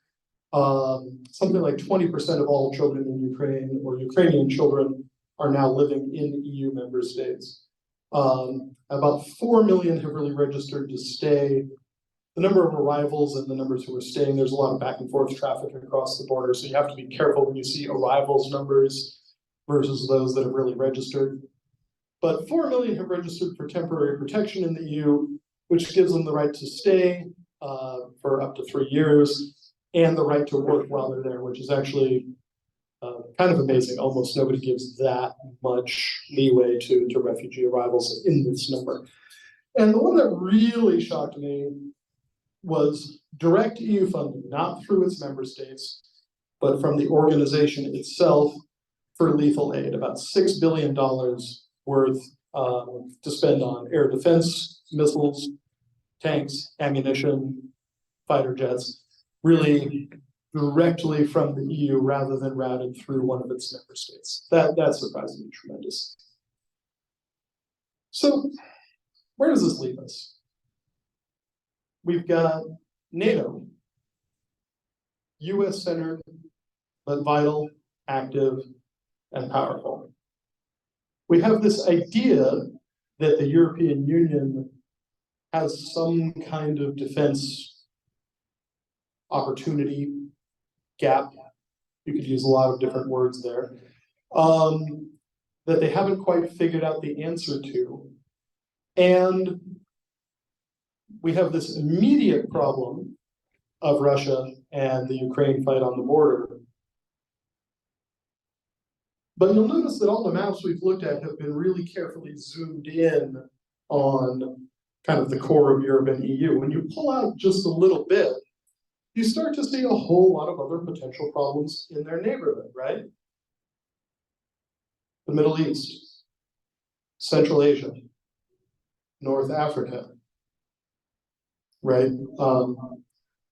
Something like 20% of all children in Ukraine, or Ukrainian children, are now living in EU member states. About 4 million have really registered to stay. The number of arrivals and the numbers who are staying, there's a lot of back and forth traffic across the border, so you have to be careful when you see arrivals numbers versus those that have really registered. But 4 million have registered for temporary protection in the EU, which gives them the right to stay for up to 3 years, and the right to work while they're there, which is actually kind of amazing. Almost nobody gives that much leeway to refugee arrivals in this number. And the one that really shocked me was direct EU funding, not through its member states, but from the organization itself for lethal aid, about $6 billion worth to spend on air defense, missiles, tanks, ammunition, fighter jets, really directly from the EU rather than routed through one of its member states. That surprised me tremendously. So where does this leave us? We've got NATO, US-centered, but vital, active, and powerful. We have this idea that the European Union has some kind of defense opportunity gap. You could use a lot of different words there, that they haven't quite figured out the answer to. And we have this immediate problem of Russia and the Ukraine fight on the border. But you'll notice that all the maps we've looked at have been really carefully zoomed in on kind of the core of Europe and EU. When you pull out just a little bit, you start to see a whole lot of other potential problems in their neighborhood, right? The Middle East, Central Asia, North Africa, right? The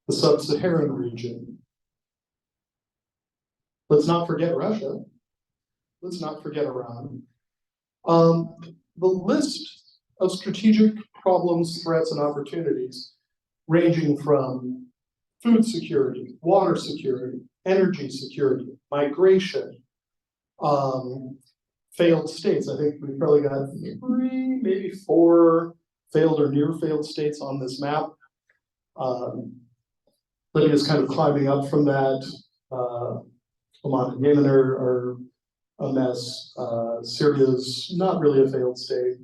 sub-Saharan region. Let's not forget Russia. Let's not forget Iran. The list of strategic problems, threats, and opportunities, ranging from food security, water security, energy security, migration, failed states. I think we've probably got 3, maybe 4 failed or near failed states on this map. Libya's kind of climbing up from that. Oman and Yemen are a mess. Syria's not really a failed state.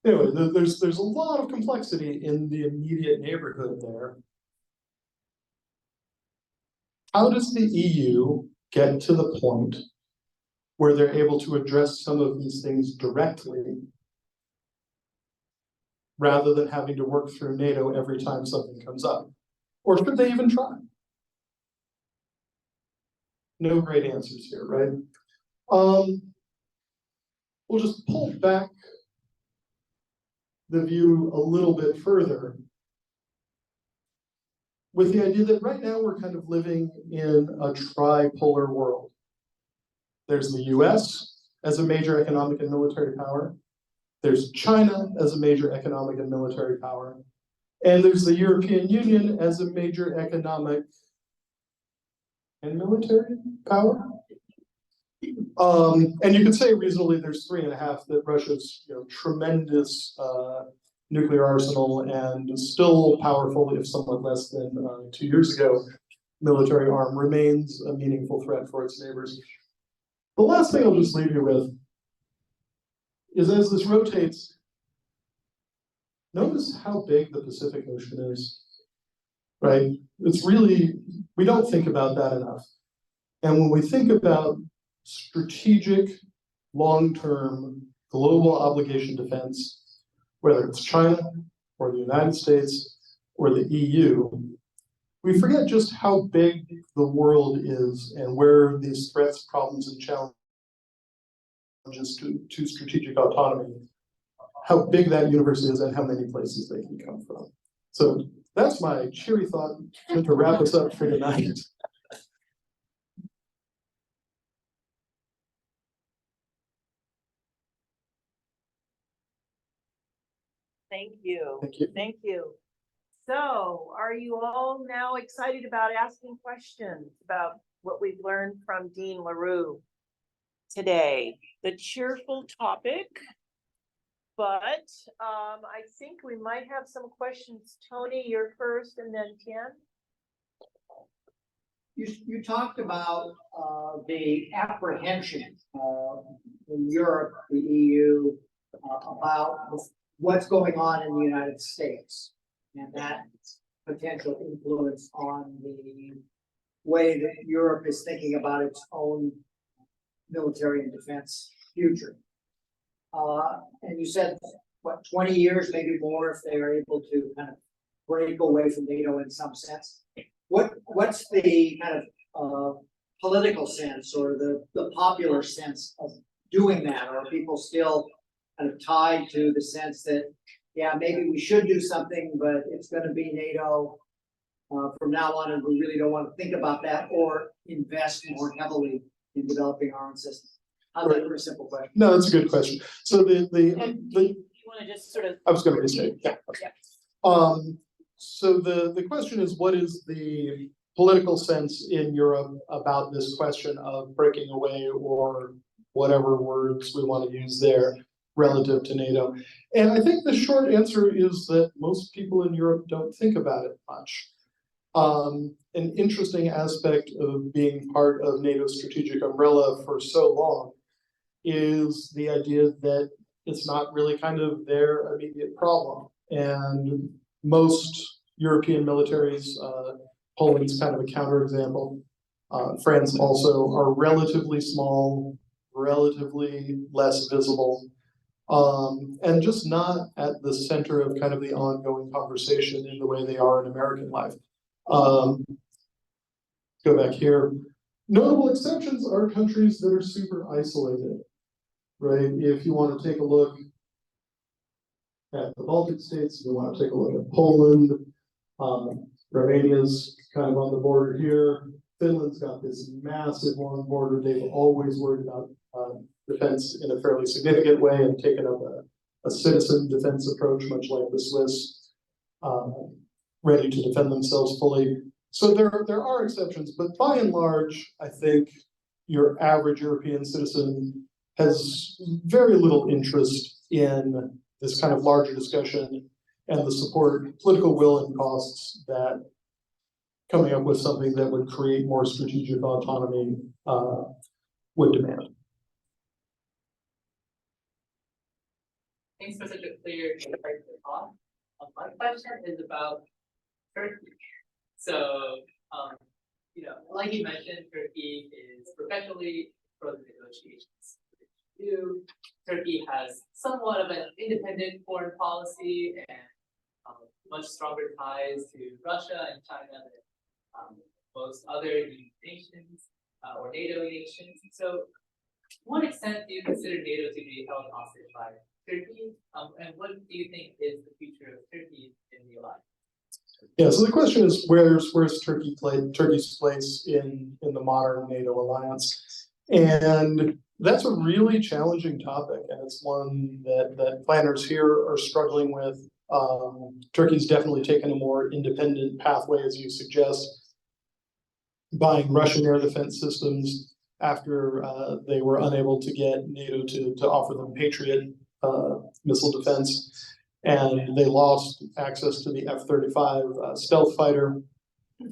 Anyway, there's a lot of complexity in the immediate neighborhood there. How does the EU get to the point where they're able to address some of these things directly, rather than having to work through NATO every time something comes up? Or should they even try? No great answers here, right? We'll just pull back the view a little bit further with the idea that right now we're kind of living in a tripolar world. There's the US as a major economic and military power. There's China as a major economic and military power. And there's the European Union as a major economic and military power. And you could say reasonably there's 3.5, that Russia's tremendous nuclear arsenal and still powerful, if somewhat less than 2 years ago, military arm remains a meaningful threat for its neighbors. The last thing I'll just leave you with is, as this rotates, notice how big the Pacific Ocean is, right? It's really, we don't think about that enough. And when we think about strategic, long-term, global obligation defense, whether it's China or the United States or the EU, we forget just how big the world is and where these threats, problems, and challenges to strategic autonomy, how big that universe is and how many places they can come from. So that's my cheery thought to wrap us up for tonight. Thank you. Thank you. Thank you. So, are you all now excited about asking questions about what we've learned from Dean LaRue today? The cheerful topic, but I think we might have some questions. Tony, you're first, and then Ken. You talked about the apprehension in Europe, the EU, about what's going on in the United States and that potential influence on the way that Europe is thinking about its own military and defense future. And you said, what, 20 years, maybe more, if they are able to kind of break away from NATO in some sense. What's the kind of political sense or the popular sense of doing that? Or are people still kind of tied to the sense that, yeah, maybe we should do something, but it's going to be NATO from now on, and we really don't want to think about that or invest more heavily in developing our own system? How's that for a simple question? No, that's a good question. So You want to just sort of. I was going to restate, yeah. Okay. So the question is, what is the political sense in Europe about this question of breaking away, or whatever words we want to use there, relative to NATO? And I think the short answer is that most people in Europe don't think about it much. An interesting aspect of being part of NATO's strategic umbrella for so long is the idea that it's not really kind of their immediate problem. And most European militaries, Poland's kind of a counterexample, France also, are relatively small, relatively less visible, and just not at the center of kind of the ongoing conversation in the way they are in American life. Go back here. Notable exceptions are countries that are super isolated, right? If you want to take a look at the Baltic states, you want to take a look at Poland, Romania's kind of on the border here. Finland's got this massive long border. They've always worried about defense in a fairly significant way and taken up a citizen defense approach, much like the Swiss, ready to defend themselves fully. So there are exceptions, but by and large, I think your average European citizen has very little interest in this kind of larger discussion and the support, political will and costs that coming up with something that would create more strategic autonomy would demand. Thanks for such a clear talk. My question is about Turkey. So, like you mentioned, Turkey is perpetually pro the negotiations. Turkey has somewhat of an independent foreign policy and much stronger ties to Russia and China than most other nations or NATO nations. So, to what extent do you consider NATO to be held hostage by Turkey? And what do you think is the future of Turkey in the alliance? Yeah, so the question is where's Turkey's place in the modern NATO alliance? And that's a really challenging topic, and it's one that planners here are struggling with. Turkey's definitely taken a more independent pathway, as you suggest, buying Russian air defense systems after they were unable to get NATO to offer them Patriot missile defense. And they lost access to the F-35 stealth fighter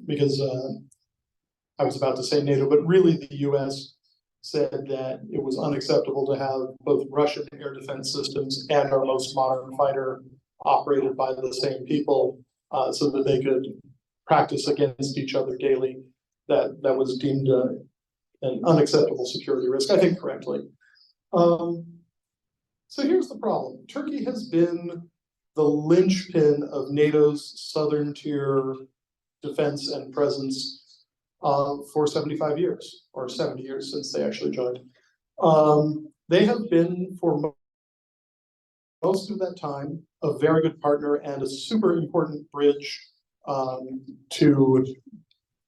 because I was about to say NATO, but really the US said that it was unacceptable to have both Russian air defense systems and our most modern fighter operated by the same people so that they could practice against each other daily. That was deemed an unacceptable security risk, I think correctly. So here's the problem. Turkey has been the linchpin of NATO's southern tier defense and presence for 75 years, or 70 years since they actually joined. They have been, for most of that time, a very good partner and a super important bridge to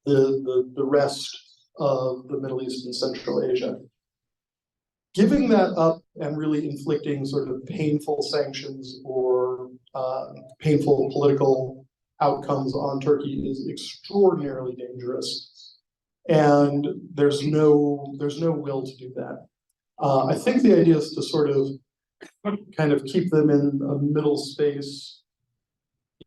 the rest of the Middle East and Central Asia. Giving that up and really inflicting sort of painful sanctions or painful political outcomes on Turkey is extraordinarily dangerous, and there's no will to do that. I think the idea is to sort of kind of keep them in a middle space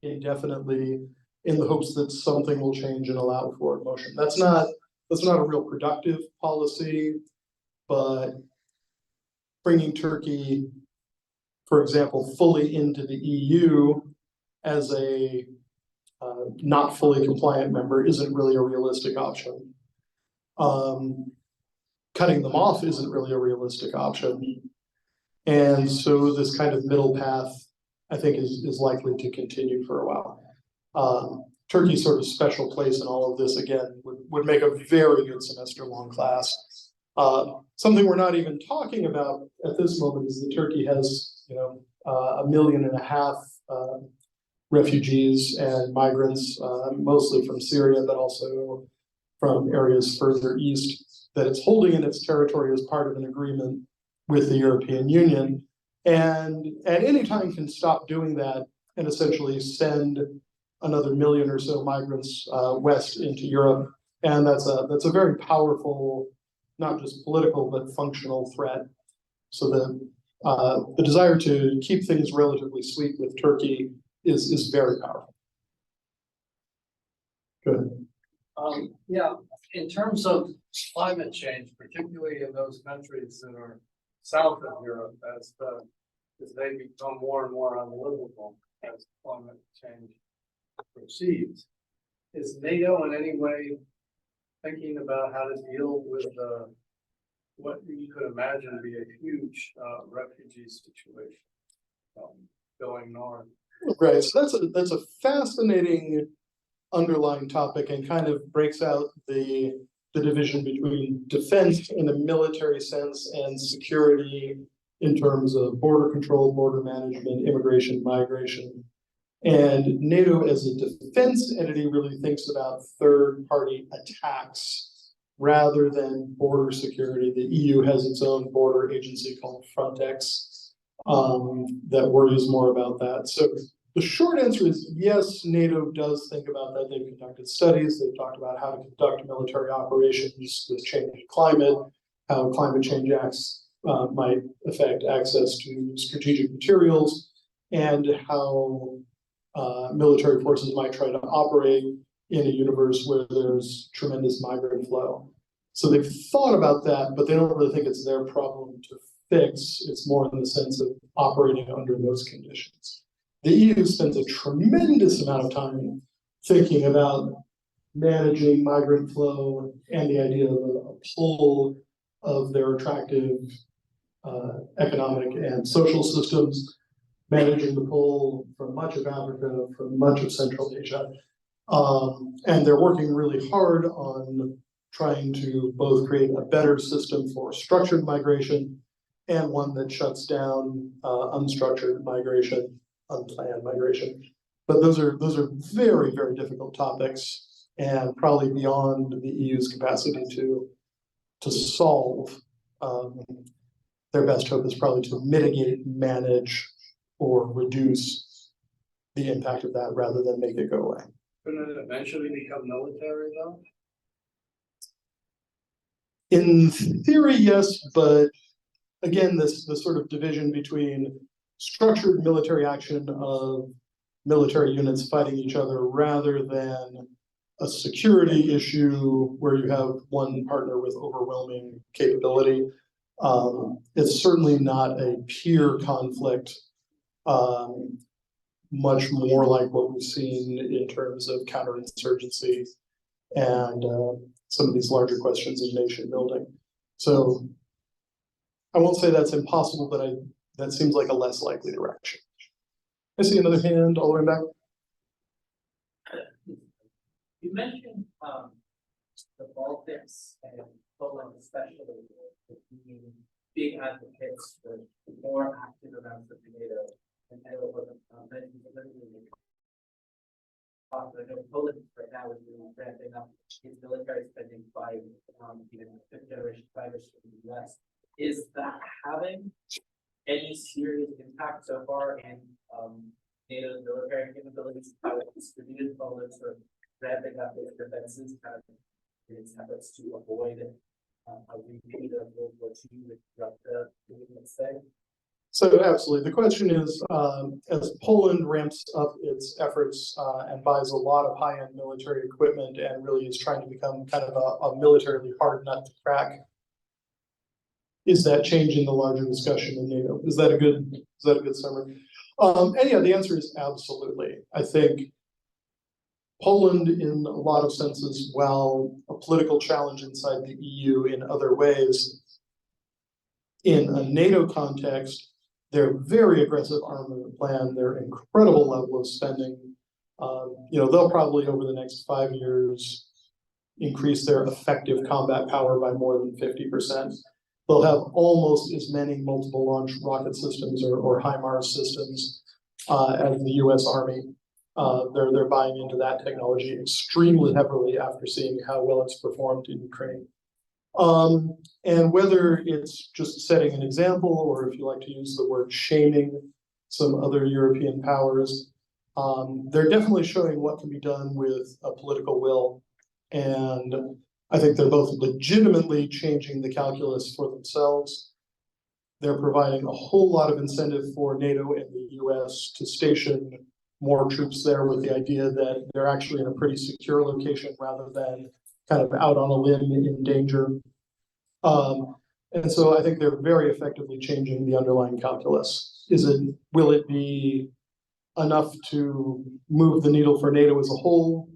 indefinitely, in the hopes that something will change and allow forward motion. That's not a real productive policy, but bringing Turkey, for example, fully into the EU as a not fully compliant member isn't really a realistic option. Cutting them off isn't really a realistic option. And so this kind of middle path, I think, is likely to continue for a while. Turkey's sort of special place in all of this, again, would make a very good semester-long class. Something we're not even talking about at this moment is that Turkey has, 1.5 million refugees and migrants, mostly from Syria, but also from areas further east, that it's holding in its territory as part of an agreement with the European Union. And at any time can stop doing that and essentially send another 1 million or so migrants west into Europe. And that's a very powerful, not just political, but functional threat. So the desire to keep things relatively sweet with Turkey is very powerful. Good. Yeah, in terms of climate change, particularly in those countries that are south of Europe, as they become more and more unlivable as climate change proceeds, is NATO in any way thinking about how to deal with the what you could imagine be a huge refugee situation going north. Right, so that's a fascinating underlying topic and kind of breaks out the division between defense in a military sense and security in terms of border control, border management, immigration, migration. And NATO as a defense entity really thinks about third-party attacks rather than border security. The EU has its own border agency called Frontex that worries more about that. So the short answer is yes, NATO does think about that. They've conducted studies. They've talked about how to conduct military operations with changing climate, how climate change acts might affect access to strategic materials, and how military forces might try to operate in a universe where there's tremendous migrant flow. So they've thought about that, but they don't really think it's their problem to fix. It's more in the sense of operating under those conditions. The EU spends a tremendous amount of time thinking about managing migrant flow and the idea of a pull of their attractive economic and social systems, managing the pull from much of Africa, from much of Central Asia. And they're working really hard on trying to both create a better system for structured migration and one that shuts down unstructured migration, unplanned migration. But those are very, very difficult topics and probably beyond the EU's capacity to solve. Their best hope is probably to mitigate, manage, or reduce the impact of that rather than make it go away. Couldn't it eventually become military though? In theory, yes, but again, this sort of division between structured military action of military units fighting each other rather than a security issue where you have one partner with overwhelming capability. It's certainly not a peer conflict, much more like what we've seen in terms of counterinsurgency and some of these larger questions of nation building. So I won't say that's impossible, but that seems like a less likely direction. I see another hand all the way back. You mentioned the Baltics and Poland especially being big advocates for more active amounts of NATO, and NATO wasn't mentioned specifically. I know Poland right now is really ramping up its military spending by even fifth generation fighters from the US. Is that having any serious impact so far in NATO's military capabilities? How it's distributed Poland for ramping up its defenses, kind of in its efforts to avoid a repeat of World War II with Russia doing its thing? So absolutely. The question is, as Poland ramps up its efforts and buys a lot of high-end military equipment and really is trying to become kind of a militarily hard nut to crack, is that changing the larger discussion in NATO? Is that a good summary? And yeah, the answer is absolutely. I think Poland, in a lot of senses, while a political challenge inside the EU in other ways, in a NATO context, their very aggressive armament plan, their incredible level of spending, they'll probably over the next 5 years increase their effective combat power by more than 50%. They'll have almost as many multiple launch rocket systems or HIMARS systems as the US Army. They're buying into that technology extremely heavily after seeing how well it's performed in Ukraine. And whether it's just setting an example, or if you like to use the word shaming some other European powers, they're definitely showing what can be done with a political will. And I think they're both legitimately changing the calculus for themselves. They're providing a whole lot of incentive for NATO and the US to station more troops there with the idea that they're actually in a pretty secure location rather than kind of out on a limb in danger. And so I think they're very effectively changing the underlying calculus. Will it be enough to move the needle for NATO as a whole?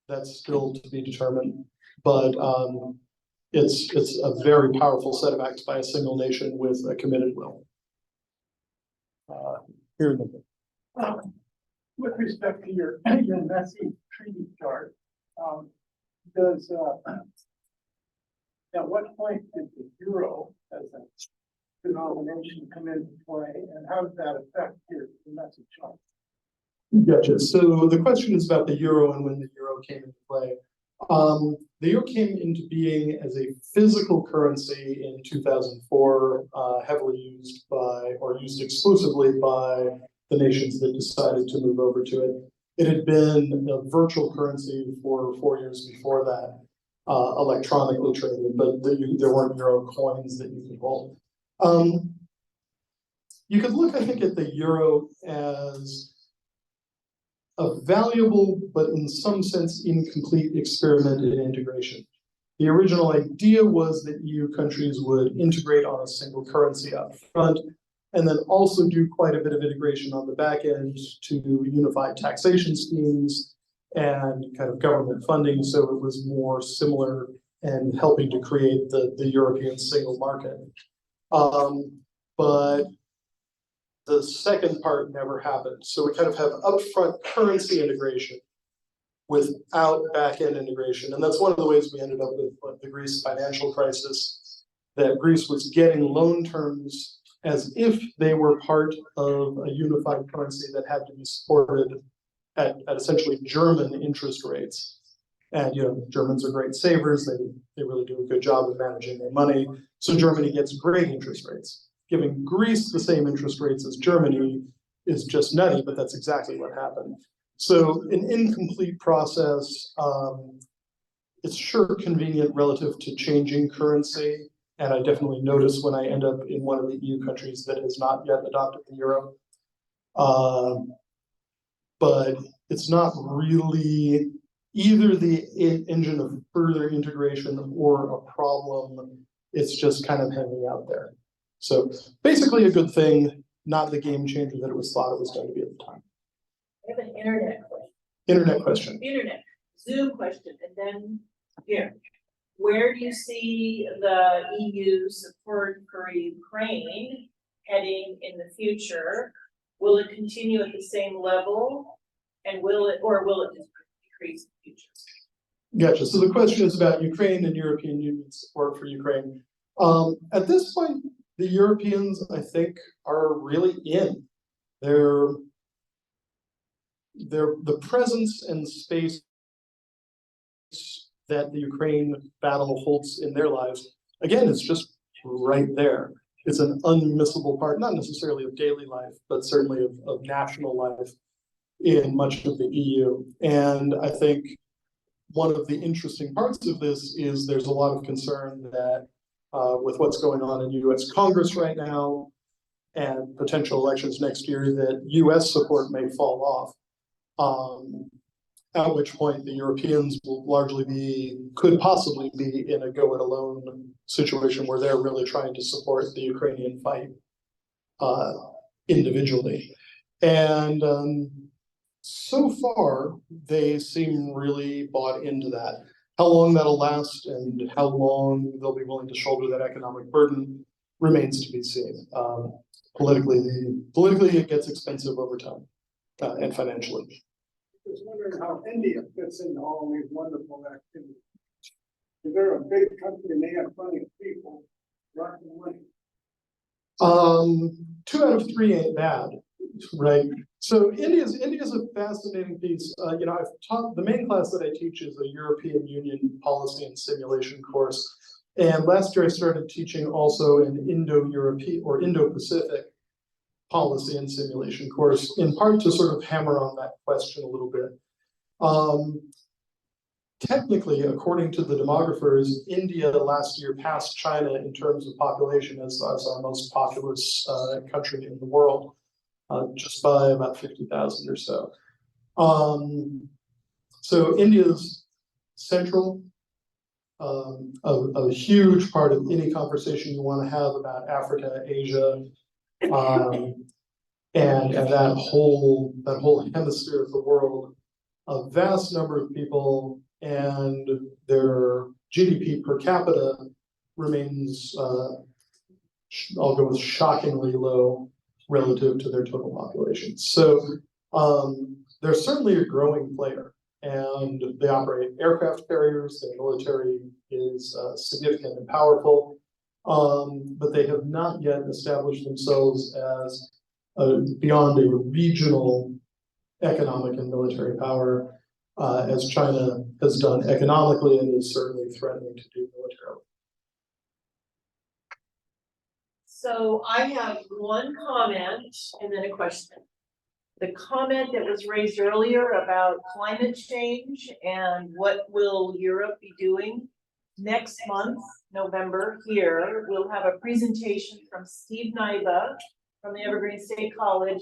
That's still to be determined. But it's a very powerful set of acts by a single nation with a committed will. Here in the. With respect to your messy treaty chart, does, at what point did the euro as a denomination come into play, and how does that affect your messy chart? Gotcha. So the question is about the euro and when the euro came into play. The euro came into being as a physical currency in 2004, heavily used by, or used exclusively by, the nations that decided to move over to it. It had been a virtual currency for 4 years before that, electronically traded, but there weren't euro coins that you could hold. You could look, I think, at the euro as a valuable, but in some sense incomplete experiment in integration. The original idea was that EU countries would integrate on a single currency up front, and then also do quite a bit of integration on the back end to unified taxation schemes and kind of government funding, so it was more similar and helping to create the European single market. But the second part never happened. So we kind of have upfront currency integration without back-end integration. And that's one of the ways we ended up with the Greece financial crisis, that Greece was getting loan terms as if they were part of a unified currency that had to be supported at essentially German interest rates. And, you know, Germans are great savers. They really do a good job of managing their money. So Germany gets great interest rates. Giving Greece the same interest rates as Germany is just nutty, but that's exactly what happened. So an incomplete process, it's sure convenient relative to changing currency. And I definitely notice when I end up in one of the EU countries that has not yet adopted the euro. But it's not really either the engine of further integration or a problem. It's just kind of hanging out there. So basically a good thing, not the game changer that it was thought it was going to be at the time. I have an internet question. Internet question. Internet, Zoom question, and then here. Where do you see the EU support for Ukraine heading in the future? Will it continue at the same level? And will it decrease in the future? Gotcha. So the question is about Ukraine and European Union support for Ukraine. At this point, the Europeans, I think, are really in. The presence and space that the Ukraine battle holds in their lives, again, it's just right there. It's an unmissable part, not necessarily of daily life, but certainly of national life in much of the EU. And I think one of the interesting parts of this is there's a lot of concern that with what's going on in US Congress right now and potential elections next year, that US support may fall off. At which point the Europeans will largely could possibly be in a go it alone situation where they're really trying to support the Ukrainian fight individually. And so far, they seem really bought into that. How long that'll last and how long they'll be willing to shoulder that economic burden remains to be seen. Politically, it gets expensive over time and financially. I was wondering how India fits into all these wonderful activities. They're a big country and they have plenty of people rocking money. 2 out of 3 ain't bad, right? So India's a fascinating piece. You know, I've taught, the main class that I teach is a European Union policy and simulation course. And last year I started teaching also an Indo-European or Indo-Pacific policy and simulation course, in part to sort of hammer on that question a little bit. Technically, according to the demographers, India last year passed China in terms of population as our most populous country in the world, just by about 50,000 or so. So India's central, a huge part of any conversation you want to have about Africa, Asia, and that whole hemisphere of the world. A vast number of people and their GDP per capita remains, I'll go with shockingly low relative to their total population. So they're certainly a growing player, and they operate aircraft carriers. Their military is significant and powerful, but they have not yet established themselves as beyond a regional economic and military power, as China has done economically and is certainly threatening to do militarily. So I have one comment and then a question. The comment that was raised earlier about climate change and what will Europe be doing next month, November, here, we'll have a presentation from Steve Naiba from the Evergreen State College,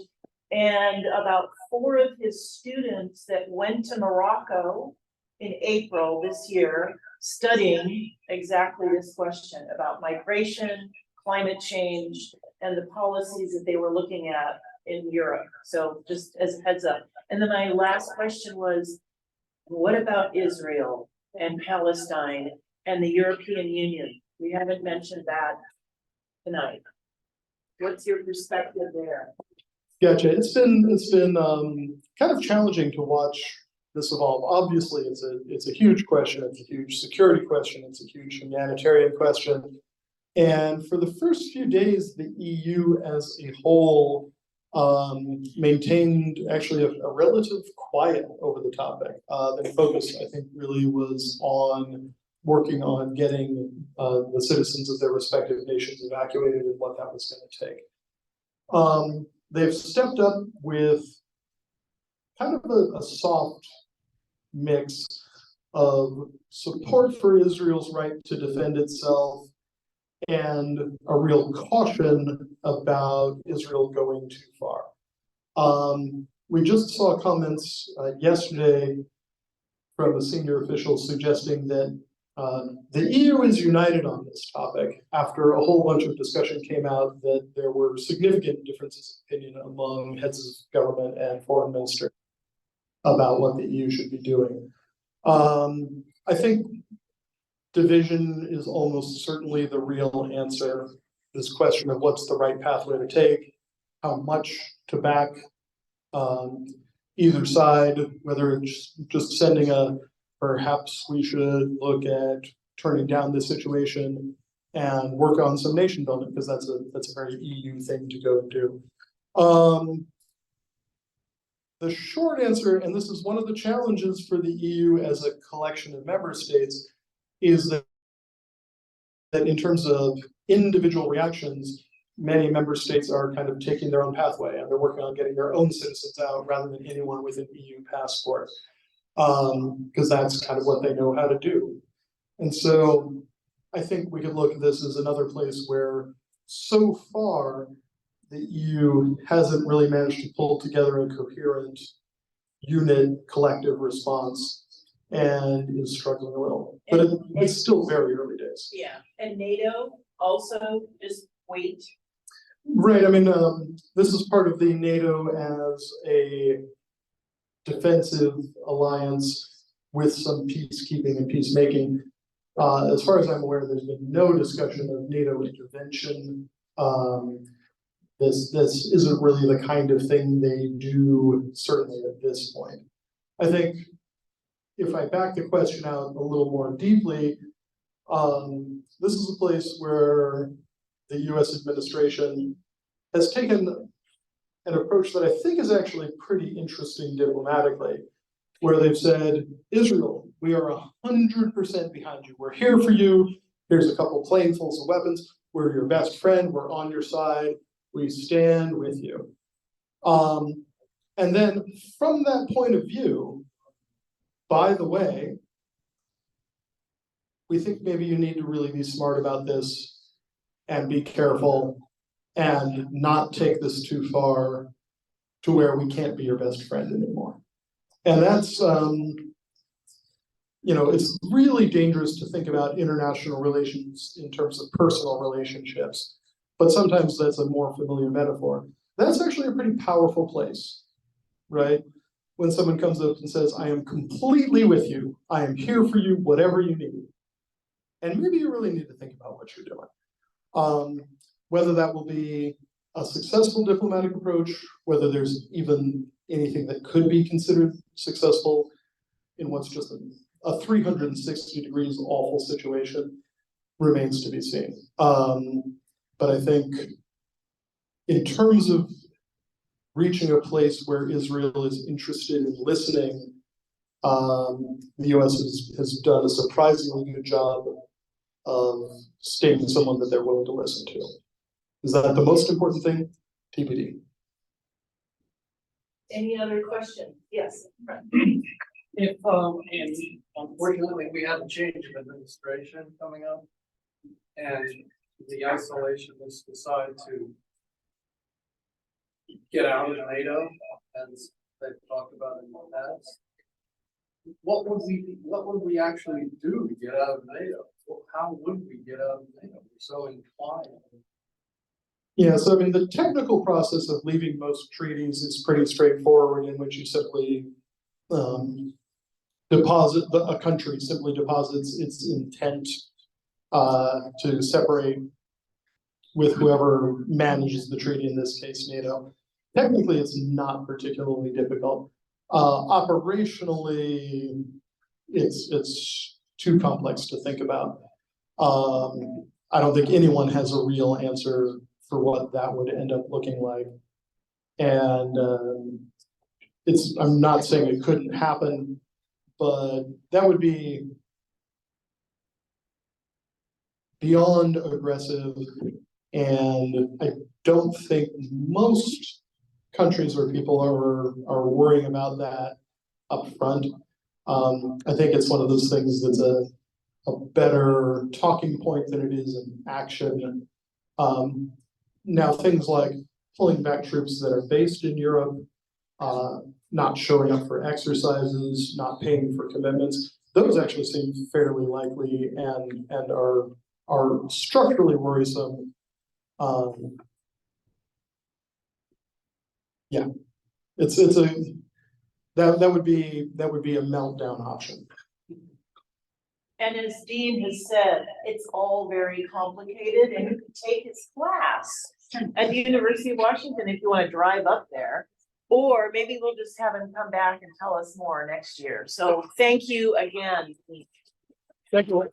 and about 4 of his students that went to Morocco in April this year, studying exactly this question about migration, climate change, and the policies that they were looking at in Europe. So just as a heads up. And then my last question was, what about Israel and Palestine and the European Union? We haven't mentioned that tonight. What's your perspective there? Gotcha. It's been kind of challenging to watch this evolve. Obviously, it's a huge question. It's a huge security question. It's a huge humanitarian question. And for the first few days, the EU as a whole maintained actually a relative quiet over the topic. The focus, I think, really was on working on getting the citizens of their respective nations evacuated and what that was going to take. They've stepped up with kind of a soft mix of support for Israel's right to defend itself and a real caution about Israel going too far. We just saw comments yesterday from a senior official suggesting that the EU is united on this topic after a whole bunch of discussion came out that there were significant differences of opinion among heads of government and foreign ministers about what the EU should be doing. I think division is almost certainly the real answer. This question of what's the right pathway to take, how much to back either side, whether it's just sending a perhaps we should look at turning down this situation and work on some nation building, because that's a very EU thing to go and do. The short answer, and this is one of the challenges for the EU as a collection of member states, is that in terms of individual reactions, many member states are kind of taking their own pathway and they're working on getting their own citizens out rather than anyone with an EU passport, because that's kind of what they know how to do. And so I think we could look at this as another place where so far the EU hasn't really managed to pull together a coherent unit collective response and is struggling a little, but it's still very early days. Yeah, and NATO also just wait. Right, I mean, this is part of the NATO as a defensive alliance with some peacekeeping and peacemaking. As far as I'm aware, there's been no discussion of NATO intervention. This isn't really the kind of thing they do, certainly at this point. I think if I back the question out a little more deeply, this is a place where the US administration has taken an approach that I think is actually pretty interesting diplomatically, where they've said, Israel, we are 100% behind you. We're here for you. Here's a couple planefuls of weapons. We're your best friend. We're on your side. We stand with you. And then from that point of view, by the way, we think maybe you need to really be smart about this and be careful and not take this too far to where we can't be your best friend anymore. And that's, it's really dangerous to think about international relations in terms of personal relationships, but sometimes that's a more familiar metaphor. That's actually a pretty powerful place, right? When someone comes up and says, I am completely with you, I am here for you, whatever you need. and maybe you really need to think about what you're doing. Whether that will be a successful diplomatic approach, whether there's even anything that could be considered successful in what's just a 360 degrees awful situation remains to be seen. But I think in terms of reaching a place where Israel is interested in listening, the US has done a surprisingly good job of staying someone that they're willing to listen to. Is that the most important thing? TBD. Any other questions? Yes. If, and unfortunately, we have a change of administration coming up. And the isolationists decide to get out of NATO, as they've talked about in the past. What would we actually do to get out of NATO? How would we get out of NATO? We're so inclined. Yeah, so I mean, the technical process of leaving most treaties is pretty straightforward, in which you simply a country simply deposits its intent to separate with whoever manages the treaty, in this case, NATO. Technically, it's not particularly difficult. Operationally, it's too complex to think about. I don't think anyone has a real answer for what that would end up looking like. And I'm not saying it couldn't happen, but that would be beyond aggressive. And I don't think most countries or people are worrying about that up front. I think it's one of those things that's a better talking point than it is an action. Now, things like pulling back troops that are based in Europe, not showing up for exercises, not paying for commitments, those actually seem fairly likely and are structurally worrisome. Yeah, that would be a meltdown option. And as Dean has said, it's all very complicated, and you can take his class at the University of Washington if you want to drive up there. Or maybe we'll just have him come back and tell us more next year. So thank you again. Thank you.